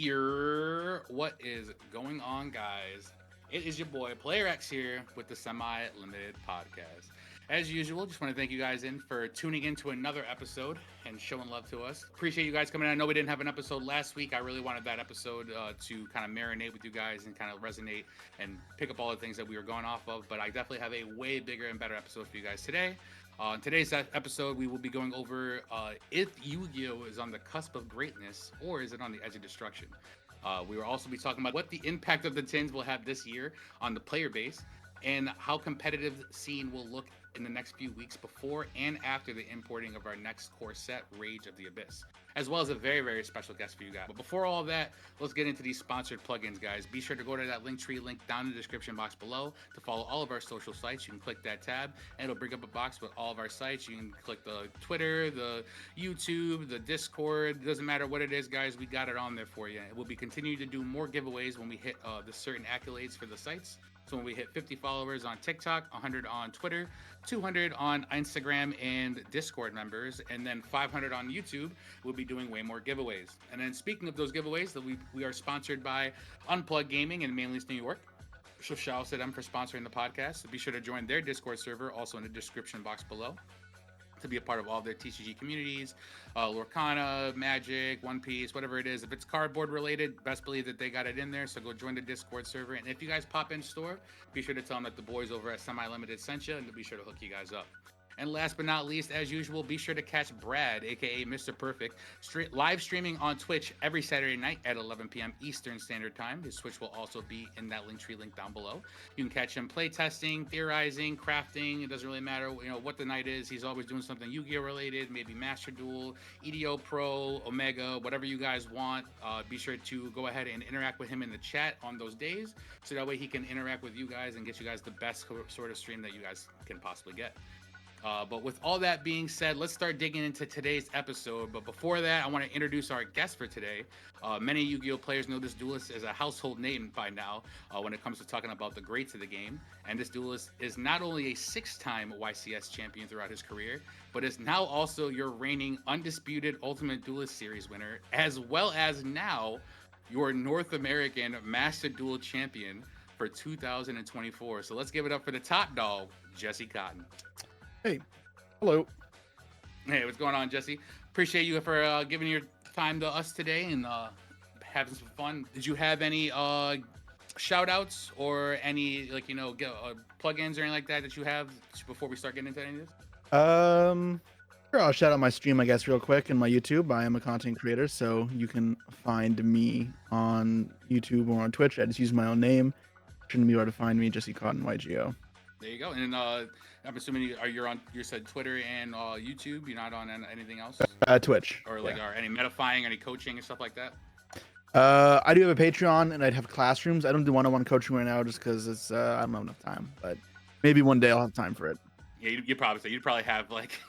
here. What is going on, guys? It is your boy Player X here with the Semi Limited Podcast. As usual, just want to thank you guys in for tuning in to another episode and showing love to us. Appreciate you guys coming in. I know we didn't have an episode last week. I really wanted that episode to kind of marinate with you guys and kind of resonate and pick up all the things that we were going off of. But I definitely have a way bigger and better episode for you guys today. In today's episode, we will be going over if Yu-Gi-Oh is on the cusp of greatness or is it on the edge of destruction. We will also be talking about what the impact of the tins will have this year on the player base and how competitive scene will look in the next few weeks before and after the importing of our next core set, Rage of the Abyss, as well as a very, very special guest for you guys. But before all that, let's get into these sponsored plugins, guys. Be sure to go to that Linktree link down in the description box below to follow all of our social sites. You can click that tab, and it'll bring up a box with all of our sites. You can click the Twitter, the YouTube, the Discord. It doesn't matter what it is, guys. We got it on there for you. We'll be continuing to do more giveaways when we hit the certain accolades for the sites. So when we hit 50 followers on TikTok, 100 on Twitter, 200 on Instagram and Discord members, and then 500 on YouTube, we'll be doing way more giveaways. And then speaking of those giveaways, that we are sponsored by Unplugged Gaming in Manlius, New York. So shout out to them for sponsoring the podcast. So be sure to join their Discord server, also in the description box below, to be a part of all their TCG communities, Lorcana, Magic, One Piece, whatever it is. If it's cardboard related, best believe that they got it in there. So go join the Discord server. And if you guys pop in store, be sure to tell them that the boys over at Semi Limited sent you, and they'll be sure to hook you guys up. And last but not least, as usual, be sure to catch Brad, aka Mr. Perfect, live streaming on Twitch every Saturday night at 11 p.m. Eastern Standard Time. His Twitch will also be in that Linktree link down below. You can catch him play testing, theorizing, crafting. It doesn't really matter, what the night is. He's always doing something Yu-Gi-Oh related, maybe Master Duel, EDO Pro, Omega, whatever you guys want. Be sure to go ahead and interact with him in the chat on those days, so that way he can interact with you guys and get you guys the best sort of stream that you guys can possibly get. But with all that being said, let's start digging into today's episode. But before that, I want to introduce our guest for today. Many Yu-Gi-Oh players know this duelist is a household name by now when it comes to talking about the greats of the game. And this duelist is not only a 6-time YCS champion throughout his career, but is now also your reigning undisputed Ultimate Duelist Series winner, as well as now your North American Master Duel champion for 2024. So let's give it up for the top dog, Jesse Kotton. Hey, hello. Hey, what's going on, Jesse? Appreciate you for giving your time to us today and having some fun. Did you have any shout outs or any plugins or anything like that you have before we start getting into any of this? Sure, I'll shout out my stream, I guess, real quick, and my YouTube. I am a content creator, so you can find me on YouTube or on Twitch. I just use my own name. Shouldn't be able to find me, Jesse Kotton, YGO. There you go. And I'm assuming you said Twitter and YouTube. You're not on anything else? Twitch. Or or any metafying, any coaching and stuff like that? I do have a Patreon, and I'd have classrooms. I don't do one-on-one coaching right now just because it's I don't have enough time. But maybe one day I'll have time for it. Yeah, you'd probably have like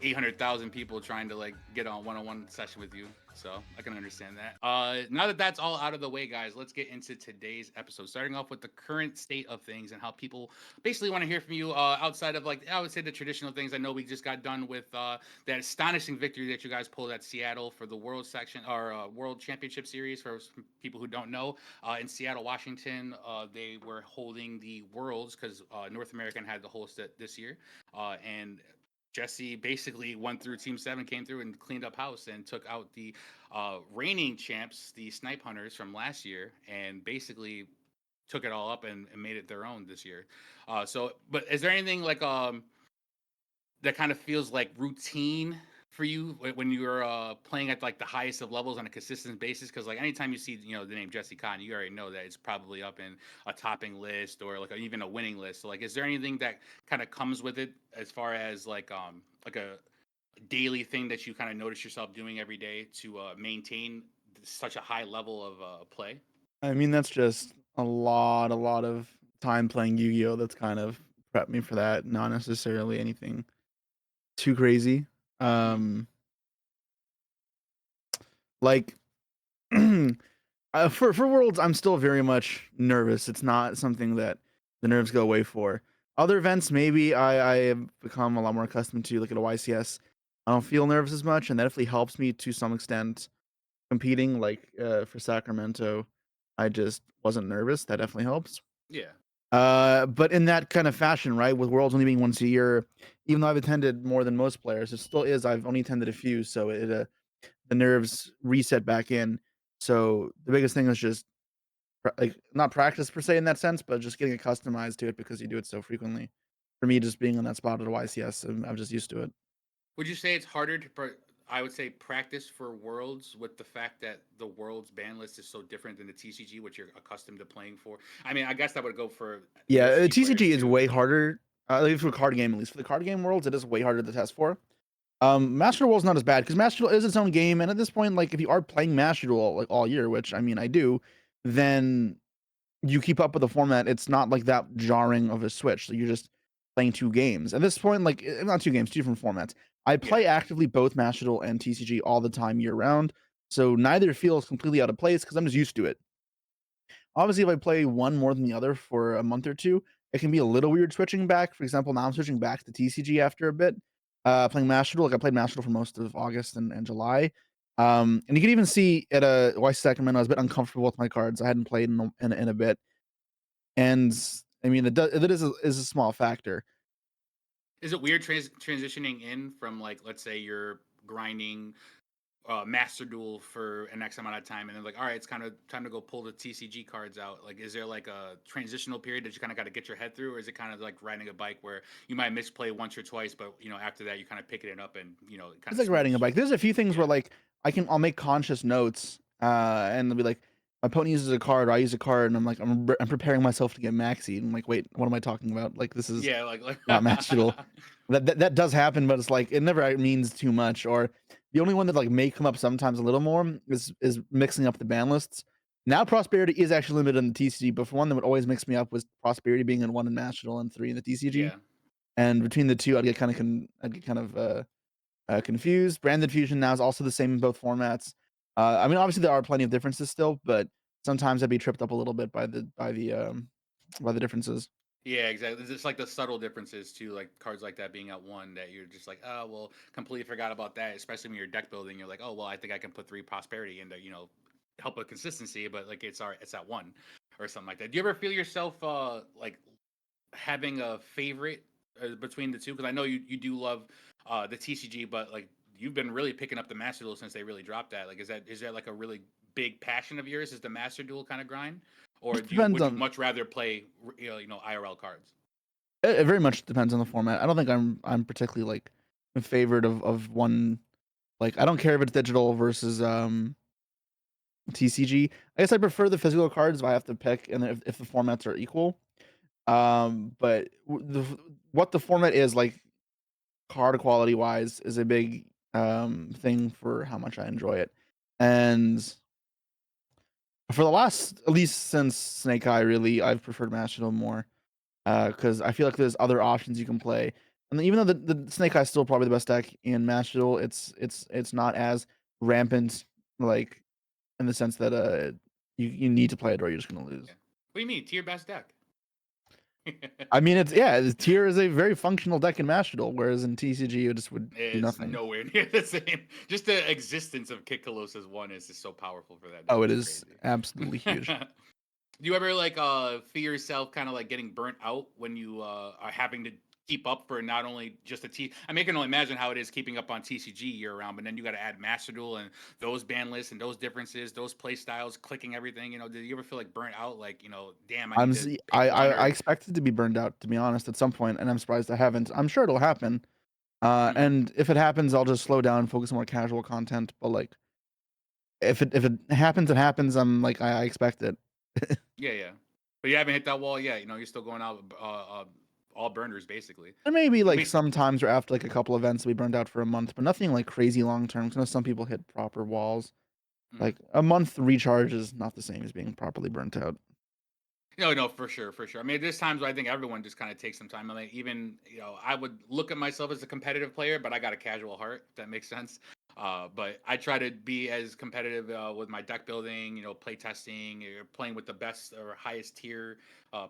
800,000 people trying to get on one-on-one session with you. So I can understand that. Now that that's all out of the way, guys, let's get into today's episode. Starting off with the current state of things and how people basically want to hear from you outside of I would say the traditional things. I know we just got done with that astonishing victory that you guys pulled at Seattle for the World Section or World Championship Series. For people who don't know, in Seattle, Washington, they were holding the Worlds because North American had the host it this year, and Jesse basically went through Team 7, came through and cleaned up house and took out the reigning champs, the Snipe Hunters from last year, and basically took it all up and made it their own this year. But is there anything that kind of feels like routine for you when you're playing at the highest of levels on a consistent basis? Because anytime you see the name Jesse Kotton, you already know that it's probably up in a topping list or even a winning list. So is there anything that kind of comes with it as far as a daily thing that you kind of notice yourself doing every day to maintain such a high level of play? I mean, that's just a lot of time playing Yu-Gi-Oh. That's kind of prepped me for that. Not necessarily anything too crazy. Like for Worlds, I'm still very much nervous. It's not something that the nerves go away for. Other events, maybe I have become a lot more accustomed to. Look at a YCS, I don't feel nervous as much, and that definitely helps me to some extent. competing, like, for Sacramento, I just wasn't nervous. That definitely helps. Yeah. But in that kind of fashion, right, with Worlds only being once a year, even though I've attended more than most players, it still is. I've only attended a few, so the nerves reset back in. So the biggest thing is just like not practice per se in that sense, but just getting accustomed to it because you do it so frequently. For me, just being on that spot at YCS, I'm just used to it. Would you say it's harder to, I would say, practice for Worlds with the fact that the Worlds ban list is so different than the TCG, which you're accustomed to playing for? I mean, I guess that would go for Yeah, TCG players TCG is too. way harder. At least for card game, at least for the card game worlds, it is way harder to test for. Master Duel is not as bad because Master Duel is its own game, and at this point, like if you are playing Master Duel like all year, which I mean I do, then you keep up with the format. It's not like that jarring of a switch. So you're just playing two games. At this point, like not two games, two different formats. I Yeah. play actively both Master Duel and TCG all the time year round, so neither feels completely out of place because I'm just used to it. Obviously, if I play one more than the other for a month or two, it can be a little weird switching back. For example, now I'm switching back to TCG after a bit, playing Master Duel. Like I played Master Duel for most of August and July. And you can even see at a Y Sacramento, I was a bit uncomfortable with my cards. I hadn't played in a bit, and I mean it is a small factor. Is it weird transitioning in from, like, let's say you're grinding Master Duel for an X amount of time, and then like, all right, it's kind of time to go pull the TCG cards out. Like, is there like a transitional period that you kind of got to get your head through, or is it kind of like riding a bike where you might misplay once or twice, but after that you kind of picking it up and it kind It's of like riding a smooths? bike. There's a few things where Yeah, like I'll make conscious notes, and they'll be like, my opponent uses a card, or I use a card, and I'm like, I'm preparing myself to get maxied. I'm like, wait, what am I talking about? Like this is yeah, like not magical. That does happen, but it's like it never means too much. Or the only one that like may come up sometimes a little more is mixing up the ban lists. Now prosperity is actually limited in the TCG, but for one that would always mix me up was prosperity being in one in National and three in the TCG. yeah, And between the two, I'd get kind of confused. Branded Fusion now is also the same in both formats. I mean, obviously there are plenty of differences still, but sometimes I'd be tripped up a little bit by the differences. yeah, exactly. It's just like the subtle differences too, like cards like that being at one that you're just like, oh well, completely forgot about that. Especially when you're deck building, you're like, oh well, I think I can put three prosperity into help with consistency, but like it's at one or something like that. Do you ever feel yourself like having a favorite between the two? Because I know you do love the TCG, but like you've been really picking up the Master Duel since they really dropped that. Like, is that like a really big passion of yours? Is the Master Duel kind of grind, or Just depends would you on much rather play IRL cards? it very much depends on the format. I don't think I'm particularly like in favor of one. Like I don't care if it's digital versus TCG. I guess I prefer the physical cards if I have to pick, and if the formats are equal. But what the format is like card quality wise is a big thing for how much I enjoy it. And for the last at least since Snake Eye, really, I've preferred Master Duel more. Because I feel like there's other options you can play. And even though the Snake Eye is still probably the best deck in Master Duel, it's not as rampant, like in the sense that you need to play it or you're just gonna lose. Yeah. What do you mean? To your best deck? I mean, the tier is a very functional deck in Master Duel, whereas in TCG it just would do Is nothing. nowhere near the same. Just the existence of Kit as one is just so powerful for that deck. Oh, it It's is crazy. absolutely huge. Do you ever like feel yourself kind of like getting burnt out when you are having to keep up for not only just a T? I mean, I can only imagine how it is keeping up on TCG year round, but then you got to add Master Duel and those ban lists and those differences, those play styles, clicking everything. Did you ever feel like burnt out? Like, damn, I need to pick one I or expected to be burned out, to be honest, at some point, and I'm surprised I haven't. I'm sure it'll happen. Mhm. And if it happens, I'll just slow down and focus on more casual content. But like, if it happens, it happens. I'm like, I expect it. Yeah, yeah. But you haven't hit that wall yet. You're still going out all burners basically. There may be I like mean, some times where after like a couple events we burned out for a month, but nothing like crazy long term. Because I know some people hit proper walls. mhm. Like a month recharge is not the same as being properly burnt out. No, no, for sure, for sure. I mean, there's times where I think everyone just kind of takes some time. I mean, even I would look at myself as a competitive player, but I got a casual heart. If that makes sense. But I try to be as competitive with my deck building, play testing, or playing with the best or highest tier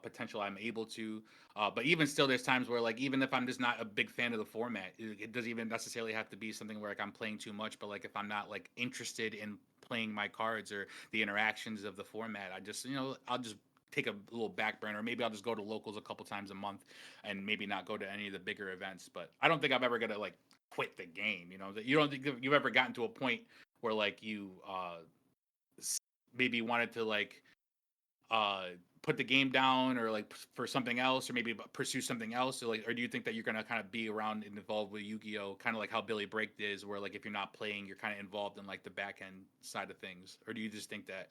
potential I'm able to. But even still, there's times where like even if I'm just not a big fan of the format, it doesn't even necessarily have to be something where like I'm playing too much. But like if I'm not like interested in playing my cards or the interactions of the format, I just I'll just take a little back burner. Maybe I'll just go to locals a couple times a month and maybe not go to any of the bigger events. But I don't think I'm ever gonna like quit the game. That you don't think you've ever gotten to a point where like you maybe wanted to like uh put the game down or like for something else or maybe pursue something else or do you think that you're gonna kind of be around and involved with Yu-Gi-Oh kind of like how Billy Break is where like if you're not playing you're kind of involved in like the back end side of things or do you just think that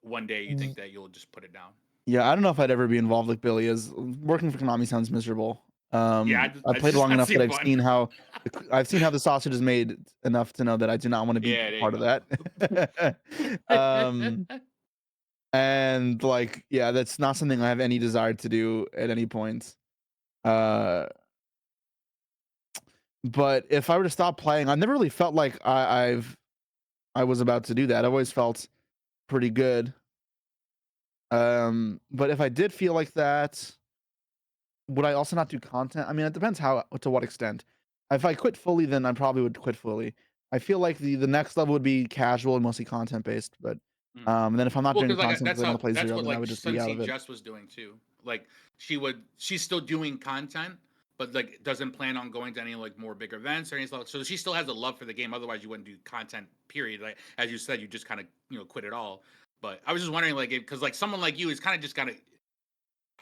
one day you think that you'll just put it down? Yeah, I don't know if I'd ever be involved like Billy is. Working for Konami sounds miserable. Yeah, I I just played just long want to enough see that I've fun. seen how the sausage is made enough to know that I do not want to be Yeah, there you part of that. um, go. and like, yeah, that's not something I have any desire to do at any point. Uh, but if I were to stop playing, I never really felt like I was about to do that. I've always felt pretty good. But if I did feel like that, would I also not do content? I mean, it depends how to what extent. If I quit fully, then I probably would quit fully. I feel like the next level would be casual and mostly content based, but Mm. then if I'm not Well, doing because like content because I want to play that's Zero, what then I like would just be out of Sunsea it. Jess was doing too. Like she's still doing content, but like doesn't plan on going to any like more big events or anything. So she still has a love for the game. Otherwise, you wouldn't do content. Period. Like as you said, you just kind of quit it all. But I was just wondering like because like someone like you is kind of just gotta.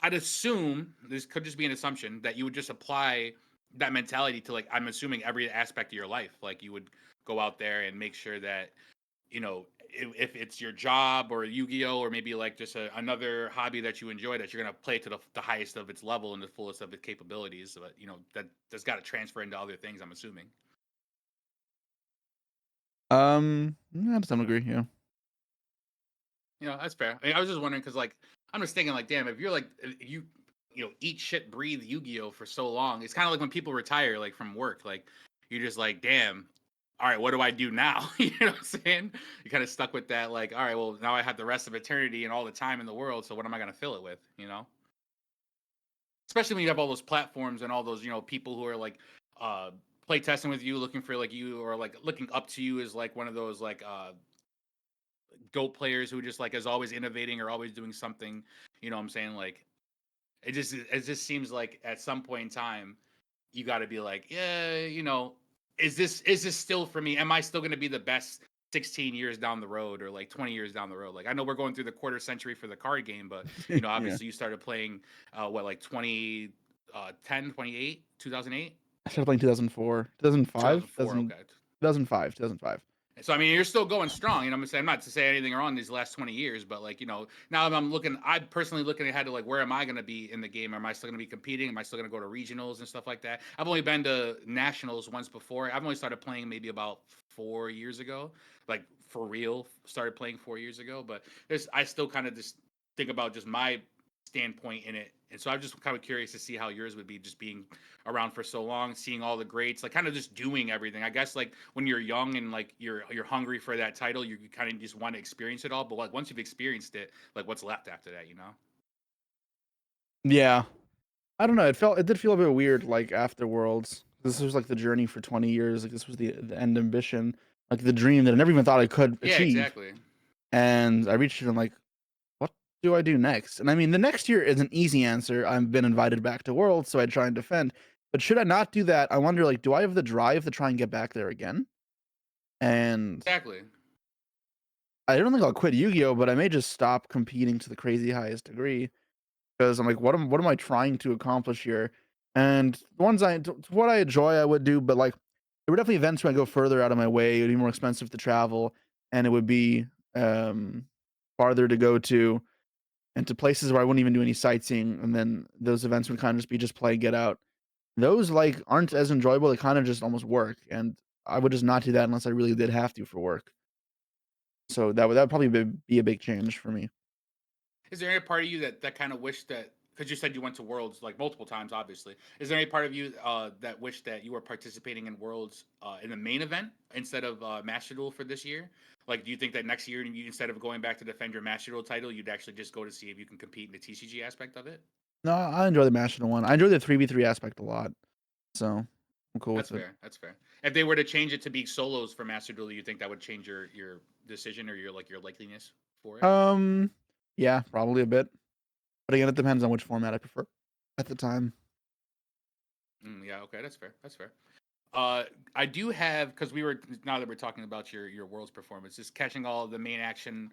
I'd assume this could just be an assumption that you would just apply that mentality to like I'm assuming every aspect of your life. Like you would go out there and make sure that if it's your job or Yu-Gi-Oh or maybe like just another hobby that you enjoy that you're gonna play to the highest of its level and the fullest of its capabilities. But that's got to transfer into other things. I'm assuming. Yeah, to some degree, yeah. That's fair. I mean, I was just wondering because like I'm just thinking like, damn, if you're like eat shit breathe Yu-Gi-Oh for so long, it's kind of like when people retire like from work, like you're just like, damn, all right, what do I do now? You know what I'm saying? You're kind of stuck with that, like, all right, well, now I have the rest of eternity and all the time in the world, so what am I gonna fill it with? Especially when you have all those platforms and all those, people who are like uh play testing with you, looking for like you or like looking up to you as like one of those like GOAT players who just like is always innovating or always doing something. You know what I'm saying? Like it just seems like at some point in time you got to be like, yeah, is this still for me? Am I still going to be the best 16 years down the road or like 20 years down the road? Like I know we're going through the quarter century for the card game, but Yeah. obviously you started playing what like 2010, 28, 2008, I started playing 2004, 2005, 2004. Okay. 2005, 2005. So I mean, you're still going strong. I'm not to say anything wrong these last 20 years, but like now I'm personally looking ahead to like where am I going to be in the game? Am I still going to be competing? Am I still going to go to regionals and stuff like that? I've only been to nationals once before. I've only started playing maybe about 4 years ago, like for real. Started playing 4 years ago, but I still kind of just think about just my standpoint in it, and so I'm just kind of curious to see how yours would be, just being around for so long, seeing all the greats, like kind of just doing everything. I guess like when you're young and like you're hungry for that title, you kind of just want to experience it all. But like once you've experienced it, like what's left after that? Yeah. I don't know. It did feel a bit weird, like after Worlds. This was like the journey for 20 years. Like this was the end ambition, like the dream that I never even thought I could Yeah, achieve. exactly. And I reached it and like, what do I do next? And I mean, the next year is an easy answer. I've been invited back to Worlds, so I try and defend. But should I not do that? I wonder, like, do I have the drive to try and get back there again? And Exactly. I don't think I'll quit Yu-Gi-Oh, but I may just stop competing to the crazy highest degree because I'm like, what am I trying to accomplish here? And the ones what I enjoy, I would do, but like, there were definitely events where I go further out of my way. It would be more expensive to travel, and it would be um farther to go to, and to places where I wouldn't even do any sightseeing. And then those events would kind of just be just play, get out. Those like aren't as enjoyable. They kind of just almost work, and I would just not do that unless I really did have to for work. So that would probably be a big change for me. Is there any part of you that kind of wish that? because you said you went to Worlds like multiple times, obviously. Is there any part of you that wished that you were participating in Worlds in the main event instead of Master Duel for this year? Like, do you think that next year, instead of going back to defend your Master Duel title, you'd actually just go to see if you can compete in the TCG aspect of it? No, I enjoy the national one. I enjoy the 3v3 aspect a lot, so I'm cool That's with it. fair. That's fair. If they were to change it to be solos for Master Duel, you think that would change your decision or your likeliness for it? Um, yeah, probably a bit. But again, it depends on which format I prefer at the time. Yeah. Okay. That's fair. That's fair. I do have because we were now that we're talking about your world's performance, just catching all of the main action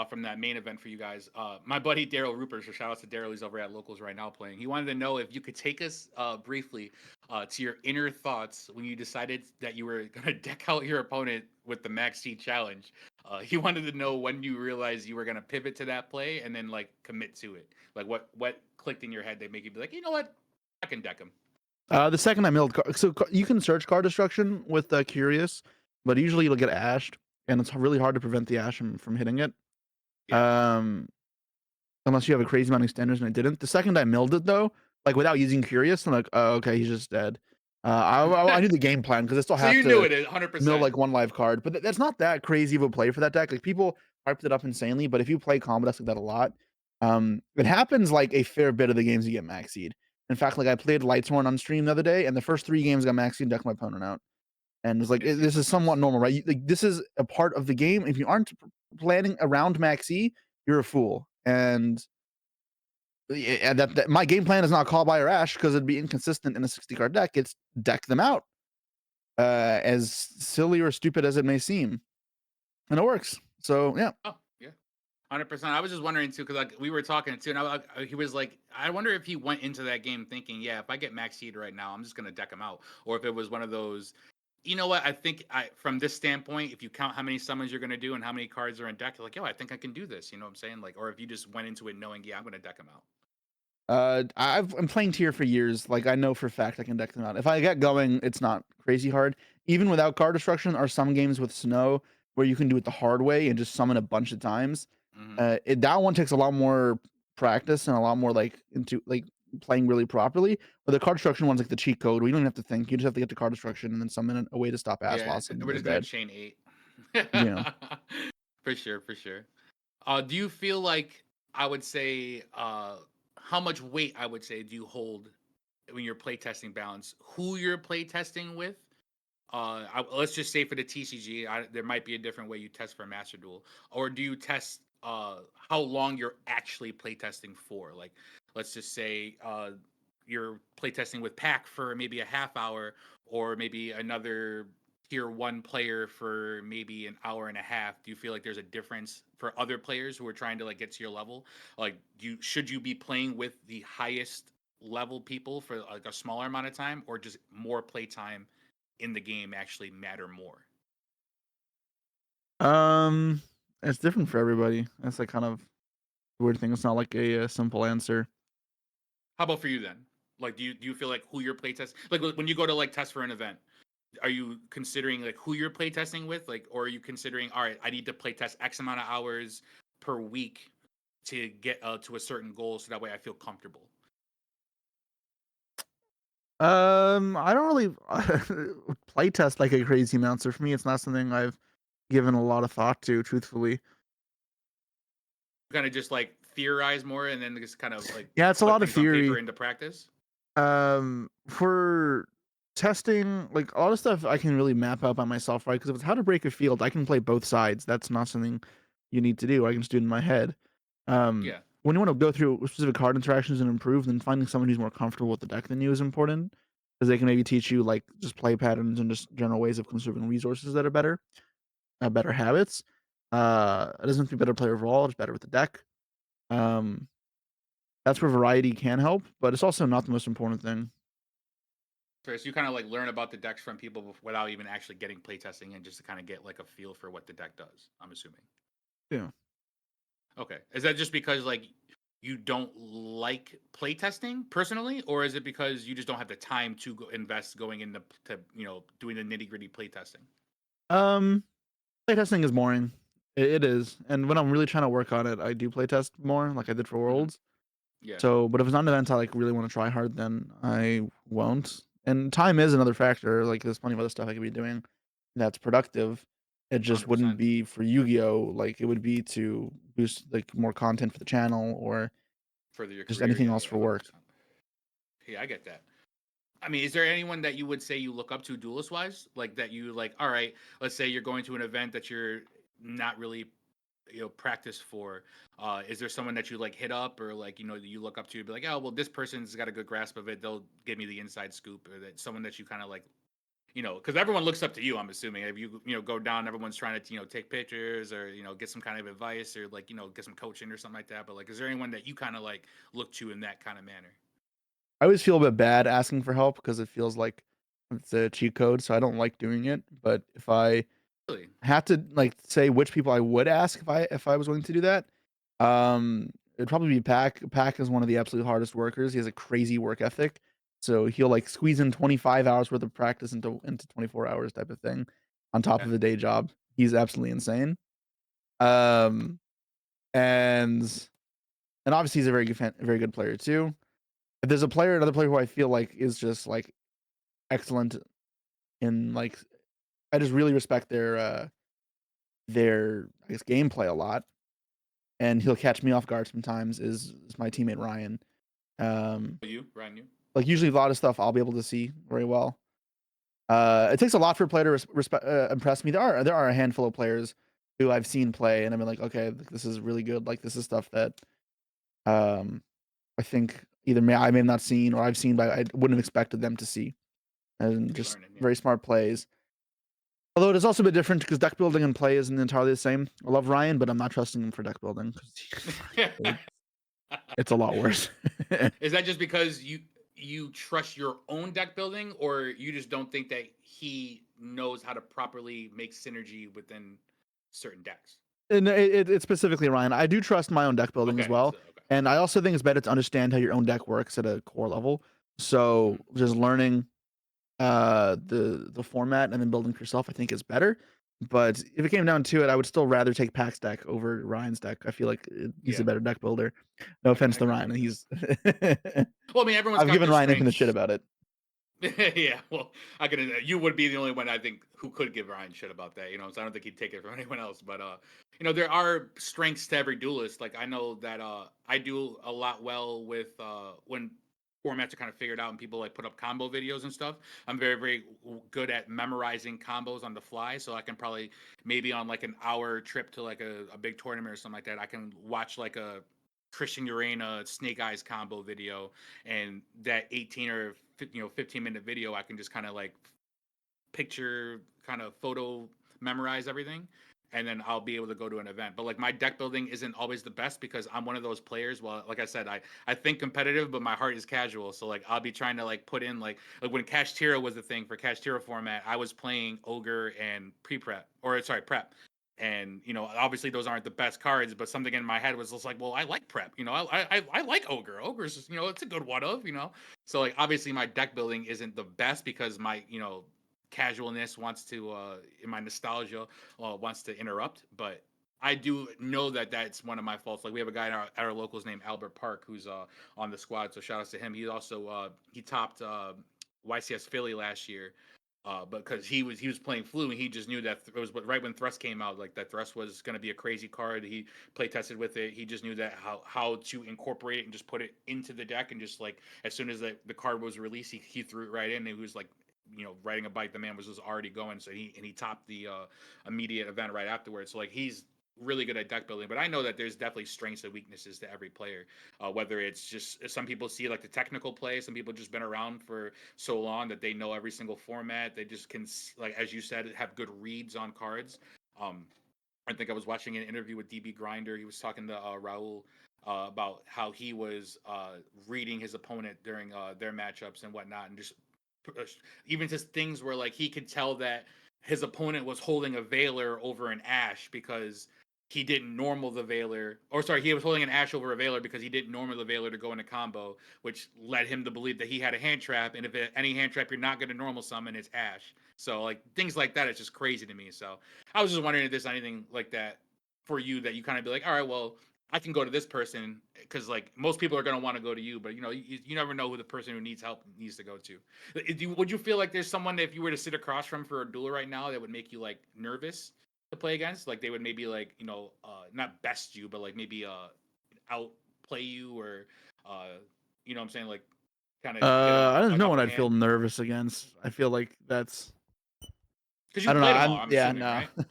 from that main event for you guys. My buddy Daryl Rupert, so shout out to Daryl, he's over at Locals right now playing. He wanted to know if you could take us briefly to your inner thoughts when you decided that you were gonna deck out your opponent with the Max T challenge. He wanted to know when you realized you were gonna pivot to that play and then like commit to it. Like what clicked in your head that make you be like, you know what, I can deck him. The second I milled, so you can search card destruction with Curious, but usually it'll get ashed, and it's really hard to prevent the ash from hitting it. Yeah. Um, unless you have a crazy amount of extenders, and I didn't. The second I milled it though, like without using Curious, I'm like, oh, okay, he's just dead. I knew the game plan because I still So have you knew to it 100. mill percent like one live card, but that's not that crazy of a play for that deck. Like people hyped it up insanely, but if you play combo decks like that a lot, it happens like a fair bit of the games you get maxied. In fact, like I played Lightsworn on stream the other day, and the first 3 games got maxied and decked my opponent out. And it's like It this is somewhat happens. normal, right? Like this is a part of the game. If you aren't planning around Maxi, you're a fool. And yeah, that my game plan is not call by or ash because it'd be inconsistent in a 60 card deck. It's deck them out, as silly or stupid as it may seem, and it works. So yeah. Oh yeah, 100%. I was just wondering too, because like we were talking too, and he was like, I wonder if he went into that game thinking, yeah, if I get Max Seed right now, I'm just gonna deck him out, or if it was one of those. You know what? I think from this standpoint, if you count how many summons you're gonna do and how many cards are in deck, you're like, yo, I think I can do this. You know what I'm saying? Like, or if you just went into it knowing, yeah, I'm gonna deck him out. I'm playing tier for years. Like I know for a fact I can deck them out. If I get going, it's not crazy hard. Even without card destruction, are some games with snow where you can do it the hard way and just summon a bunch of times. Hmm. That one takes a lot more practice and a lot more like into like playing really properly. But the card destruction one's like the cheat code. We don't even have to think. You just have to get the card destruction and then summon a way to stop Ash Yeah, Loss and we're they're just gonna dead. chain 8. Yeah. For sure, for sure. Do you feel like I would say how much weight I would say do you hold when you're playtesting balance? Who you're playtesting with? Let's just say for the TCG, there might be a different way you test for Master Duel, or do you test how long you're actually playtesting for? Like, let's just say you're playtesting with Pack for maybe a half hour, or maybe another tier one player for maybe an hour and a half. Do you feel like there's a difference for other players who are trying to like get to your level? Like, should you be playing with the highest level people for like a smaller amount of time, or just more play time in the game actually matter more? Um, it's different for everybody. That's like kind of weird thing. It's not like a simple answer. How about for you then? Like, do you feel like who you're playtesting? Like when you go to like test for an event, are you considering like who you're playtesting with, like, or are you considering, all right, I need to playtest X amount of hours per week to get to a certain goal, so that way I feel comfortable? I don't really play test like a crazy amount. So for me, it's not something I've given a lot of thought to, truthfully. Kind of just like theorize more and then just kind of like Yeah, it's a put lot of things on paper theory. into practice. For testing, like a lot of stuff I can really map out by myself, right? Because if it's how to break a field, I can play both sides. That's not something you need to do. I can just do it in my head. Yeah. When you want to go through specific card interactions and improve, then finding someone who's more comfortable with the deck than you is important because they can maybe teach you like just play patterns and just general ways of conserving resources that are better, better habits. It doesn't have to be better player overall, just better with the deck. Um, that's where variety can help, but it's also not the most important thing. So you kind of like learn about the decks from people without even actually getting playtesting, and just to kind of get like a feel for what the deck does, I'm assuming. Yeah. Okay. Is that just because like you don't like playtesting personally, or is it because you just don't have the time to invest going into doing the nitty gritty playtesting? Um, Playtesting is boring. It is, and when I'm really trying to work on it, I do playtest more, like I did for Hmm. Worlds. Yeah, So, but if it's not an event I like really want to try hard, then I won't. And time is another factor. Like there's plenty of other stuff I could be doing that's productive. It just hundred wouldn't percent be for Yu-Gi-Oh! Like it would be to boost like more content for the channel or further your just career. anything Yeah, else yeah, for hundred work. percent. Yeah, I get that. I mean, is there anyone that you would say you look up to duelist wise, like that you like? All right, let's say you're going to an event that you're not really practice for. Is there someone that you like hit up or like that you look up to? Be like, oh well, this person's got a good grasp of it. They'll give me the inside scoop, or that someone that you kind of like because everyone looks up to you. I'm assuming if you go down, everyone's trying to take pictures or get some kind of advice or like get some coaching or something like that. But like, is there anyone that you kind of like look to in that kind of manner? I always feel a bit bad asking for help because it feels like it's a cheat code, so I don't like doing it. But if I Really? had to like say which people I would ask if I was going to do that, it'd probably be Pack. Pack is one of the absolute hardest workers. He has a crazy work ethic, so he'll like squeeze in 25 hours worth of practice into 24 hours type of thing, on top Okay. of a day job. He's absolutely insane. Um, and and obviously he's a very good player too. If there's another player who I feel like is just like excellent in like, I just really respect their I guess gameplay a lot, and he'll catch me off guard sometimes. Is my teammate Ryan. Um, You, Ryan, you. like usually a lot of stuff I'll be able to see very well. It takes a lot for a player to impress me. There are a handful of players who I've seen play, and I've been like, okay, this is really good. Like this is stuff that um I think either I may have not seen or I've seen, but I wouldn't have expected them to see. And To be just learning, yeah. very smart plays. Although it is also a bit different because deck building and play isn't entirely the same. I love Ryan, but I'm not trusting him for deck building because it's a lot worse. Is that just because you trust your own deck building, or you just don't think that he knows how to properly make synergy within certain decks? And it's specifically Ryan. I do trust my own deck building as Okay, well, so okay. and I also think it's better to understand how your own deck works at a core level. So Mhm. just learning the format and then building for yourself, I think is better. But if it came down to it, I would still rather take Pack's deck over Ryan's deck. I feel like he's a Yeah, better deck builder. No I offense to can Ryan, agree with that. he's Well, I mean, everyone's I've got given their Ryan infinite shit strengths. about it. Yeah, well, I can. You would be the only one I think who could give Ryan shit about that. So I don't think he'd take it from anyone else. But there are strengths to every duelist. Like I know that I do a lot well with when formats are kind of figured out and people like put up combo videos and stuff. I'm very very good at memorizing combos on the fly, so I can probably maybe on like an hour trip to like a big tournament or something like that, I can watch like a Christian Urena Snake Eyes combo video, and that 18 or 15-minute video, I can just kind of like picture, kind of photo memorize everything, and then I'll be able to go to an event. But like my deck building isn't always the best because I'm one of those players. Well, like I said, I think competitive, but my heart is casual. So like I'll be trying to like put in like when Cash Tira was the thing for Cash Tira format, I was playing Ogre and pre prep, or sorry, prep. And obviously those aren't the best cards, but something in my head was just like, well, I like prep. I like Ogre. Ogre's just, it's a good one of. So like obviously my deck building isn't the best because my casualness wants to in my nostalgia wants to interrupt. But I do know that that's one of my faults. Like we have a guy at our locals named Albert Park who's on the squad, so shout outs to him. He also he topped YCS Philly last year. But because he was playing Flu and he just knew that it was right when Thrust came out, like that Thrust was going to be a crazy card. He play tested with it. He just knew that how to incorporate it and just put it into the deck, and just like as soon as the card was released, he threw it right in. And he was like riding a bike. The man was just already going, so he topped the immediate event right afterwards. So like he's really good at deck building. But I know that there's definitely strengths and weaknesses to every player. Whether it's just some people see like the technical play, some people just been around for so long that they know every single format. They just can, like as you said, have good reads on cards. Um, I think I was watching an interview with DB Grinder. He was talking to Raul about how he was reading his opponent during their matchups and whatnot, and just even just things where like he could tell that his opponent was holding a Veiler over an Ash because he didn't normal the Veiler, or sorry, he was holding an Ash over a Veiler because he didn't normal the Veiler to go into combo, which led him to believe that he had a hand trap, and if any hand trap you're not going to normal summon, it's Ash. So like things like that, it's just crazy to me. So I was just wondering if there's anything like that for you that you kind of be like, all right, well, I can go to this person because like most people are gonna want to go to you, but you never know who the person who needs help needs to go to. Would you feel like there's someone that if you were to sit across from for a duel right now that would make you like nervous to play against? Like they would maybe like not best you, but like maybe outplay you or you know what I'm saying, like kind of get I don't an know when upper I'd feel hand nervous against. I feel like that's. because I you don't know. played them all. I'm I'm yeah assuming,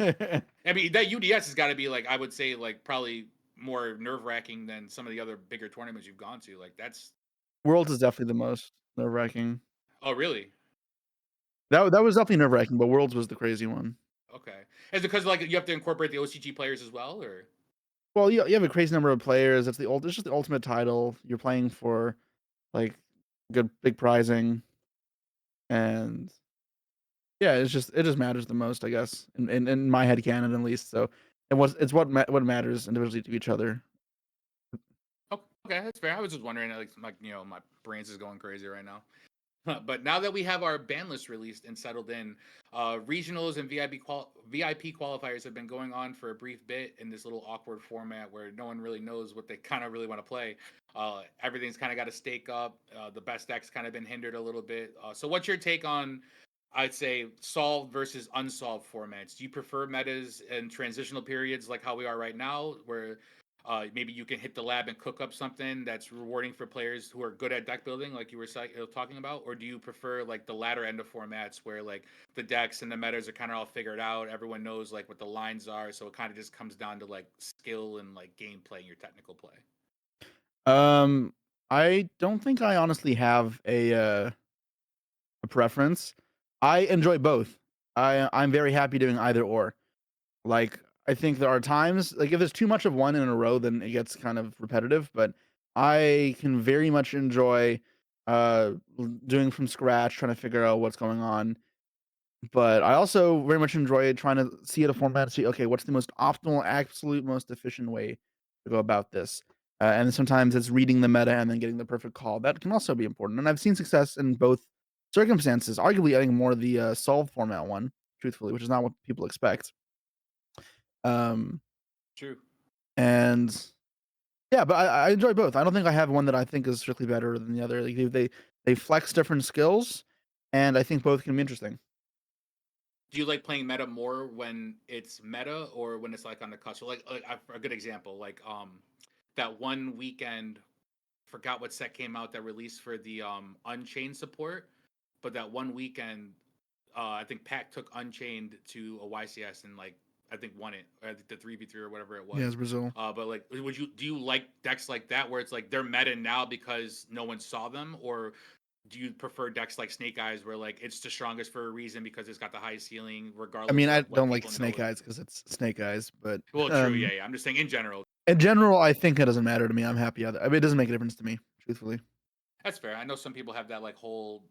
no. right? I mean that UDS has got to be like I would say like probably more nerve wracking than some of the other bigger tournaments you've gone to. Like that's Worlds is definitely the most nerve wracking. oh really? That was definitely nerve wracking, but Worlds was the crazy one. Okay. Is it because like you have to incorporate the OCG players as well, or Well, you have a crazy number of players. It's just the ultimate title. You're playing for like good big prizing, and yeah, it just matters the most, I guess, in my head canon at least. So it's what matters individually to each other. oh, okay, that's fair. I was just wondering, like my brains is going crazy right now. But now that we have our ban list released and settled in, regionals and VIP qualifiers have been going on for a brief bit in this little awkward format where no one really knows what they kind of really want to play. Everything's kind of got to stake up. The best deck's kind of been hindered a little bit. So, what's your take on, I'd say, solved versus unsolved formats? Do you prefer metas and transitional periods like how we are right now, where maybe you can hit the lab and cook up something that's rewarding for players who are good at deck building, like you were talking about, or do you prefer like the latter end of formats where like the decks and the metas are kind of all figured out, everyone knows like what the lines are, so it kind of just comes down to like skill and like gameplay and your technical play. Um, I don't think I honestly have a preference. I enjoy both. I'm very happy doing either or. Like, I think there are times like if there's too much of one in a row, then it gets kind of repetitive. But I can very much enjoy doing from scratch, trying to figure out what's going on. But I also very much enjoy trying to see the format and see, okay, what's the most optimal, absolute most efficient way to go about this. And sometimes it's reading the meta and then getting the perfect call. That can also be important. And I've seen success in both circumstances. Arguably, I think more the solve format one, truthfully, which is not what people expect. Um, True. and yeah, but I enjoy both. I don't think I have one that I think is strictly better than the other. Like they flex different skills, and I think both can be interesting. Do you like playing meta more when it's meta or when it's like on the cusp? So a good example, like that one weekend, forgot what set came out that released for the Unchained support, but that one weekend, I think Pac took Unchained to a YCS and like I think won it, or I think the 3v3 or whatever it Yeah, was. it's Brazil. But like, do you like decks like that where it's like they're meta now because no one saw them, or do you prefer decks like Snake Eyes where like it's the strongest for a reason because it's got the highest ceiling I mean, regardless I of what don't like people know? Snake Eyes because it's Snake Eyes, but Well, true, yeah, yeah. I'm just saying in general. in general, I think it doesn't matter to me. I'm happy either. I mean, it doesn't make a difference to me, truthfully. That's fair. I know some people have that like whole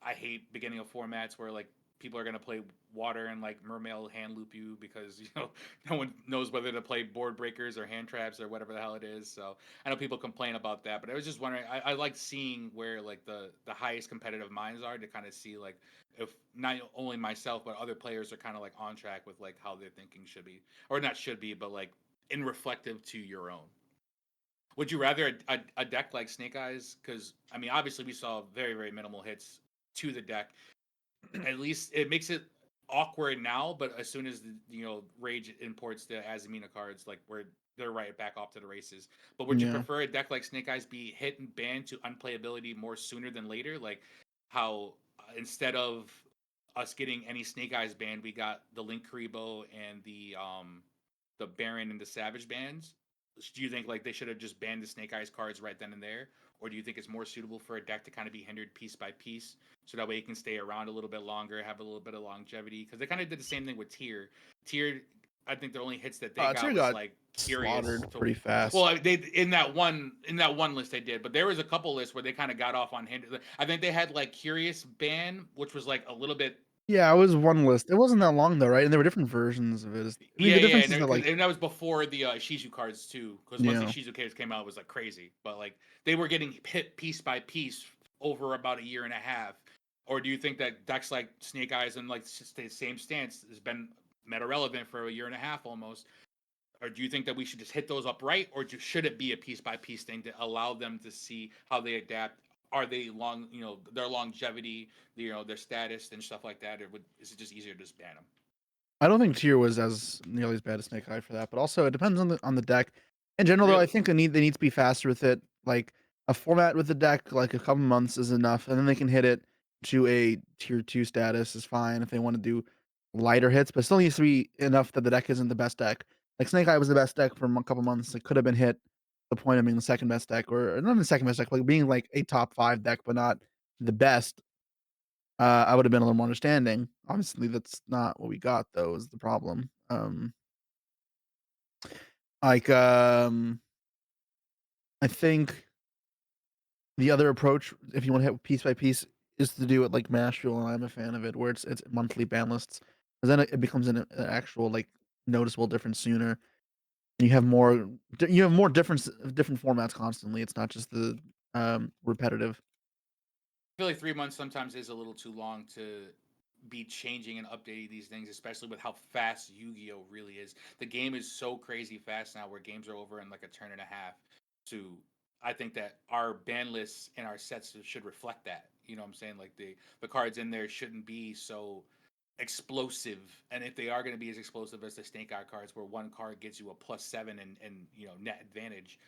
I hate beginning of formats where like people are gonna play water and like mermail hand loop you because no one knows whether to play board breakers or hand traps or whatever the hell it is. So I know people complain about that, but I was just wondering. I like seeing where like the highest competitive minds are to kind of see like if not only myself but other players are kind of like on track with like how their thinking should be or not should be, but like in reflective to your own. Would you rather a deck like Snake Eyes? Because I mean, obviously we saw very very minimal hits to the deck. At least it makes it awkward now, but as soon as the Rage imports the Azamina cards, like they're right back off to the races. But would you Yeah. prefer a deck like Snake Eyes be hit and banned to unplayability more sooner than later? Like how instead of us getting any Snake Eyes banned, we got the Link Karibo and the Baron and the Savage bans. Do you think like they should have just banned the Snake Eyes cards right then and there, or do you think it's more suitable for a deck to kind of be hindered piece by piece, so that way it can stay around a little bit longer, have a little bit of longevity? Because they kind of did the same thing with Tier. Tier, I think the only hits that they got Tyr was got like curious slaughtered to. pretty fast. Well, they in that one list they did, but there was a couple lists where they kind of got off on hinder. I think they had like curious ban, which was like a little bit. Yeah, it was one list. It wasn't that long though, right? And there were different versions of it. I mean, Yeah, the yeah, difference and, is that and that was before the Shizu cards too. Because once the yeah, Shizu cards came out, it was like crazy. But like they were getting hit piece by piece over about a year and a half. Or do you think that decks like Snake Eyes and like the same stance has been meta relevant for a year and a half almost? Or do you think that we should just hit those up right, or should it be a piece by piece thing to allow them to see how they adapt? Are they long, their longevity, their status and stuff like that, or is it just easier to just ban them? I don't think tier was as nearly as bad as Snake Eye for that, but also it depends on the deck. In general, though, I Really? think they need to be faster with it. Like a format with the deck, like a couple months is enough, and then they can hit it to a tier 2 status is fine if they want to do lighter hits, but still needs to be enough that the deck isn't the best deck. Like Snake Eye was the best deck for a couple months. It could have been hit the point of being the second best deck, or not the second best deck, like being like a top 5 deck, but not the best. I would have been a little more understanding. Obviously, that's not what we got though, is the problem. Like, I think the other approach, if you want to hit piece by piece, is to do it like Mashal, and I'm a fan of it, where it's monthly ban lists, because then it becomes an actual like noticeable difference sooner. And you have more different formats constantly. It's not just the repetitive. I feel like 3 months sometimes is a little too long to be changing and updating these things, especially with how fast Yu-Gi-Oh really is. The game is so crazy fast now, where games are over in like a turn and a half. To I think that our ban lists and our sets should reflect that. You know what I'm saying? Like the cards in there shouldn't be so explosive, and if they are going to be as explosive as the Snake Eye cards, where one card gives you a +7 and net advantage,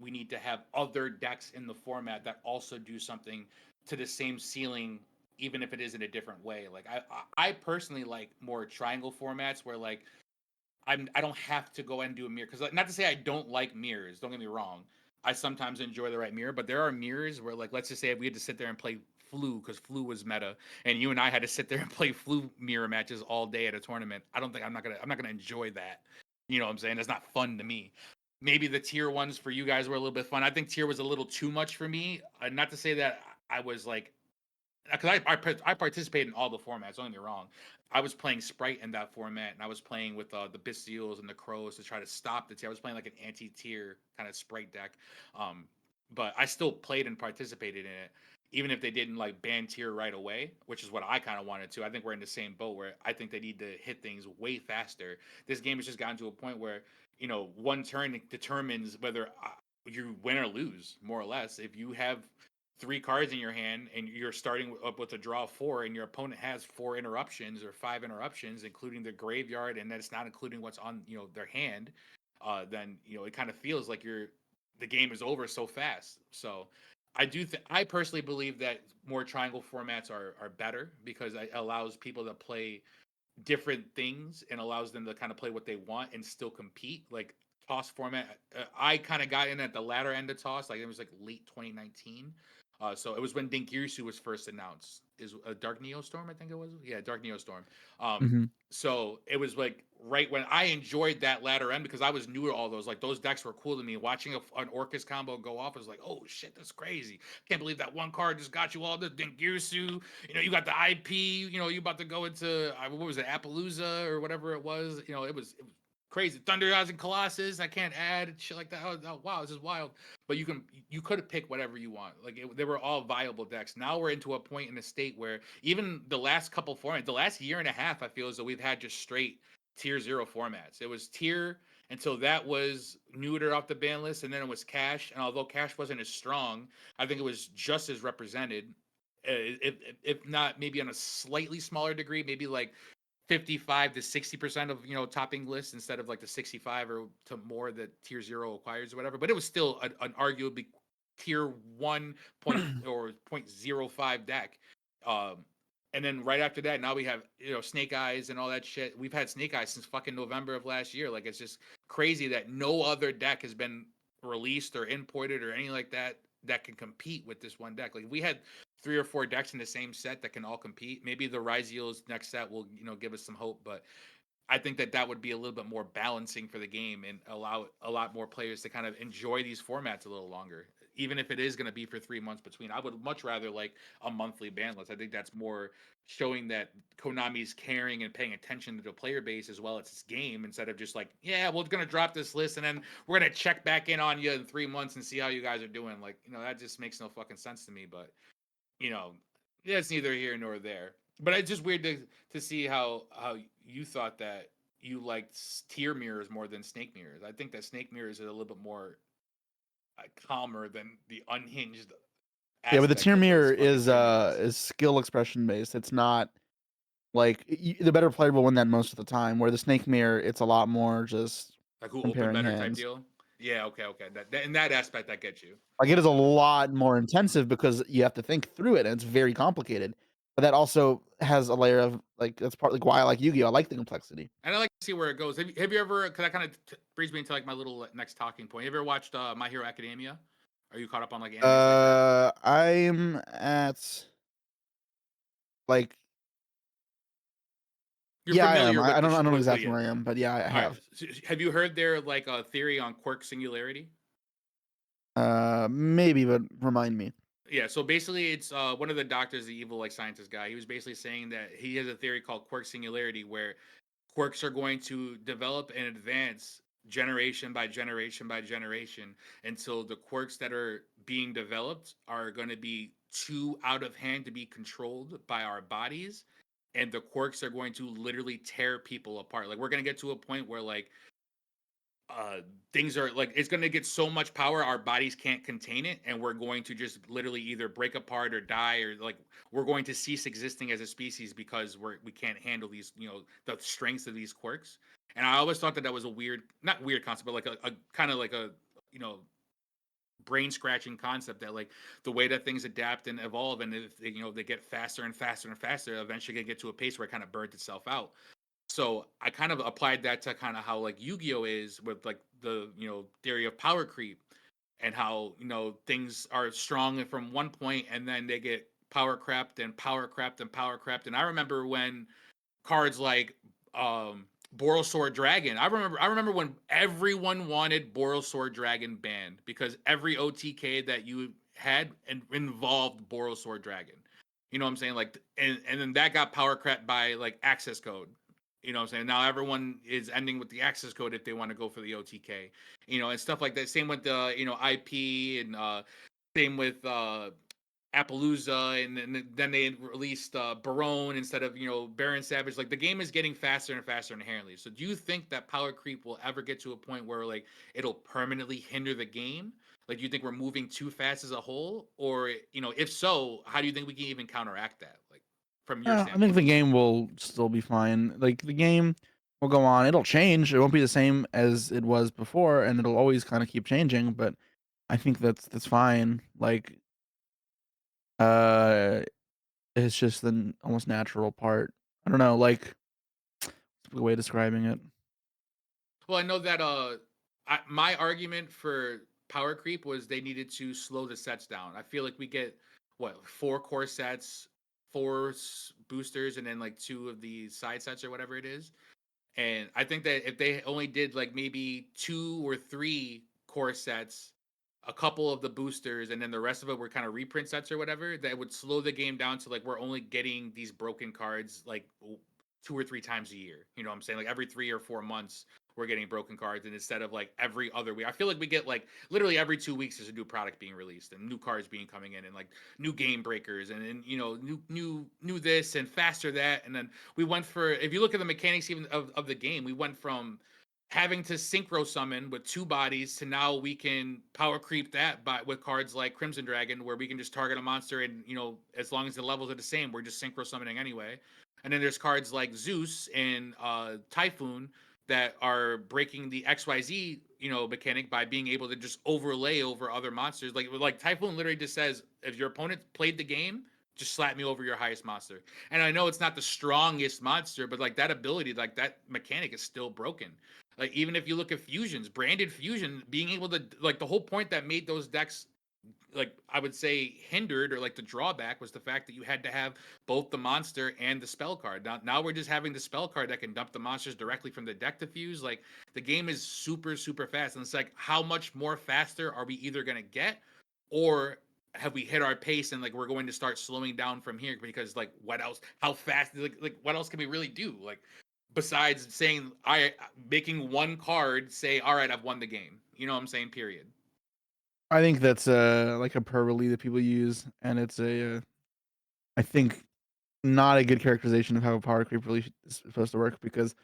we need to have other decks in the format that also do something to the same ceiling, even if it is in a different way. Like I personally like more triangle formats where like I don't have to go and do a mirror, because, like, not to say I don't like mirrors, don't get me wrong. I sometimes enjoy the right mirror, but there are mirrors where, like, let's just say if we had to sit there and play flu because flu was meta, and you and I had to sit there and play flu mirror matches all day at a tournament. I don't think I'm not gonna enjoy that. You know what I'm saying? That's not fun to me. Maybe the tier ones for you guys were a little bit fun. I think tier was a little too much for me. Not to say that I was like, because I participated in all the formats. Don't get me wrong. I was playing Sprite in that format, and I was playing with the Bestials and the Crows to try to stop the tier. I was playing like an anti-tier kind of Sprite deck, um, but I still played and participated in it, even if they didn't like ban tier right away, which is what I kind of wanted to. I think we're in the same boat where I think they need to hit things way faster. This game has just gotten to a point where one turn determines whether you win or lose, more or less. If you have three cards in your hand and you're starting up with a draw of four, and your opponent has four interruptions or five interruptions, including the graveyard, and that's not including what's on their hand, then it kind of feels like the game is over so fast. So I personally believe that more triangle formats are better, because it allows people to play different things and allows them to kind of play what they want and still compete. Like toss format, I kind of got in at the latter end of toss, like it was like late 2019. So it was when Dinkirsu was first announced. Is a Dark Neo Storm, I think it was. Yeah, Dark Neo Storm. Um, Hmm. so it was like right when I enjoyed that latter end, because I was new to all those. Like those decks were cool to me. Watching an Orcus combo go off was like, oh shit, that's crazy. Can't believe that one card just got you all this Dinkirsu. You got the IP. You about to go into what was it, Appaloosa or whatever it was. It was crazy. Thunder Gods and Colossus. I can't add shit like that. Wow, this is wild. But you could have picked whatever you want. Like they were all viable decks. Now we're into a point in the state where even the last couple formats, the last year and a half, I feel as though we've had just straight tier zero formats. It was tier until that was neutered off the ban list, and then it was cash. And although cash wasn't as strong, I think it was just as represented. If not maybe on a slightly smaller degree, maybe like 55 to 60% of topping lists instead of like the 65 or to more that tier zero acquires or whatever. But it was still an arguably tier 1 point or 0.05 deck. Um, and then right after that, now we have Snake Eyes and all that shit. We've had Snake Eyes since fucking November of last year. Like it's just crazy that no other deck has been released or imported or anything like that that can compete with this one deck. Like we had three or four decks in the same set that can all compete. Maybe the Ryzeal's next set will give us some hope, but I think that would be a little bit more balancing for the game and allow a lot more players to kind of enjoy these formats a little longer. Even if it is going to be for 3 months between, I would much rather like a monthly ban list. I think that's more showing that Konami's caring and paying attention to the player base as well as its game, instead of just like, yeah, we're going to drop this list and then we're going to check back in on you in 3 months and see how you guys are doing. Like, that just makes no fucking sense to me. But you know, that's neither here nor there. But it's just weird to see how you thought that you liked tier mirrors more than snake mirrors. I think that snake mirrors are a little bit more calmer than the unhinged Yeah, but the aspect tier of those mirror fucking tier mirrors. is skill expression based. It's not like the better player will win that most of the time. Where the snake mirror, it's a lot more just Like who opened comparing better type hands. deal. Yeah, okay. That in that aspect, I get you. Like it is a lot more intensive because you have to think through it and it's very complicated. But that also has a layer of like that's part like why I like Yu-Gi-Oh. I like the complexity. And I like to see where it goes. Have you ever? Because that kind of brings me into like my little next talking point. Have you ever watched My Hero Academia? Are you caught up on like animes like that? I'm at like You're yeah, I am. familiar with I don't know what exactly he where I is. am, but yeah, I All right. have. Have you heard their like a theory on quark singularity? Maybe, but remind me. Yeah, so basically, it's one of the doctors, the evil like scientist guy. He was basically saying that he has a theory called quark singularity, where quirks are going to develop and advance generation by generation by generation until the quirks that are being developed are going to be too out of hand to be controlled by our bodies, and the quirks are going to literally tear people apart. Like we're going to get to a point where like uh things are like it's going to get so much power our bodies can't contain it, and we're going to just literally either break apart or die, or like we're going to cease existing as a species because we can't handle these, the strengths of these quirks. And I always thought that that was a weird, not weird concept, but like a kind of like a, you know brain scratching concept, that like the way that things adapt and evolve, and if they, they get faster and faster and faster, eventually gonna get to a pace where it kind of burns itself out. So I kind of applied that to kind of how like Yu-Gi-Oh is with like the theory of power creep, and how things are strong from one point and then they get power crept and power crept and power crept. And I remember when cards like um Sword Dragon. I remember when everyone wanted Sword Dragon banned because every OTK that you had involved Sword Dragon. You know what I'm saying? Like, and then that got power crept by like access code. You know what I'm saying? Now everyone is ending with the access code if they want to go for the OTK. And stuff like that. Same with the IP, and same with Appaloosa, and then they released Barone instead of Baron Savage. Like the game is getting faster and faster inherently. So do you think that power creep will ever get to a point where like it'll permanently hinder the game? Like do you think we're moving too fast as a whole, or if so, how do you think we can even counteract that? Like from your I think standpoint. the game will still be fine. Like the game will go on. It'll change. It won't be the same as it was before, and it'll always kind of keep changing. But I think that's fine. Like uh, it's just the almost natural part. I don't know. Like the way of describing it. Well, I know that my argument for power creep was they needed to slow the sets down. I feel like we get what, four core sets, four boosters, and then like two of the side sets or whatever it is. And I think that if they only did like maybe two or three core sets, a couple of the boosters, and then the rest of it were kind of reprint sets or whatever, that would slow the game down to like we're only getting these broken cards like two or three times a year. You know what I'm saying? Like every 3 or 4 months we're getting broken cards, and instead of like every other week. I feel like we get like literally every 2 weeks there's a new product being released and new cards being coming in, and like new game breakers, and new this and faster that. And then we went for, if you look at the mechanics even of the game, we went from having to synchro summon with two bodies to now we can power creep that by with cards like Crimson Dragon, where we can just target a monster, and as long as the levels are the same, we're just synchro summoning anyway. And then there's cards like Zeus and Typhoon that are breaking the XYZ mechanic by being able to just overlay over other monsters. Like Typhoon literally just says, if your opponent played the game, just slap me over your highest monster. And I know it's not the strongest monster, but like that ability, like that mechanic is still broken. Like even if you look at fusions, branded fusion, being able to, like, the whole point that made those decks, like, I would say hindered, or like the drawback, was the fact that you had to have both the monster and the spell card. Now we're just having the spell card that can dump the monsters directly from the deck to fuse. Like the game is super super fast, and it's like how much more faster are we either gonna get, or have we hit our pace and like we're going to start slowing down from here? Because like what else? How fast? Like what else can we really do? Like besides saying I making one card say, all right, I've won the game. You know what I'm saying? Period. I think that's like a hyperbole that people use, and it's a I think not a good characterization of how a power creep really is supposed to work because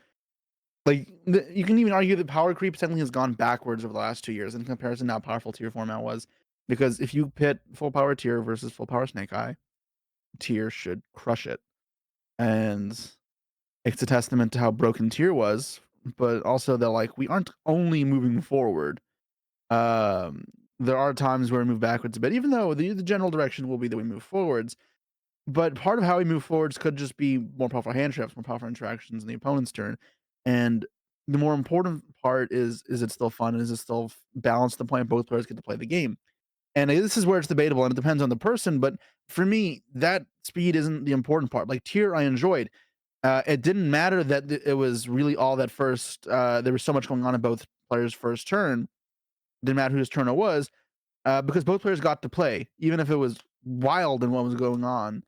Like, you can even argue that power creep technically has gone backwards over the last 2 years in comparison to how powerful tier format was, because if you pit full power tier versus full power Snake Eye, tier should crush it, and it's a testament to how broken tier was, but also that, like, we aren't only moving forward. Um, there are times where we move backwards a bit, even though the general direction will be that we move forwards. But part of how we move forwards could just be more powerful hand traps, more powerful interactions in the opponent's turn. And the more important part is it still fun? Is it still balanced to the point both players get to play the game? And this is where it's debatable and it depends on the person. But for me, that speed isn't the important part. Like tier, I enjoyed. It didn't matter that it was really all that first. There was so much going on in both players' first turn. Didn't matter whose turn it was, because both players got to play, even if it was wild in what was going on.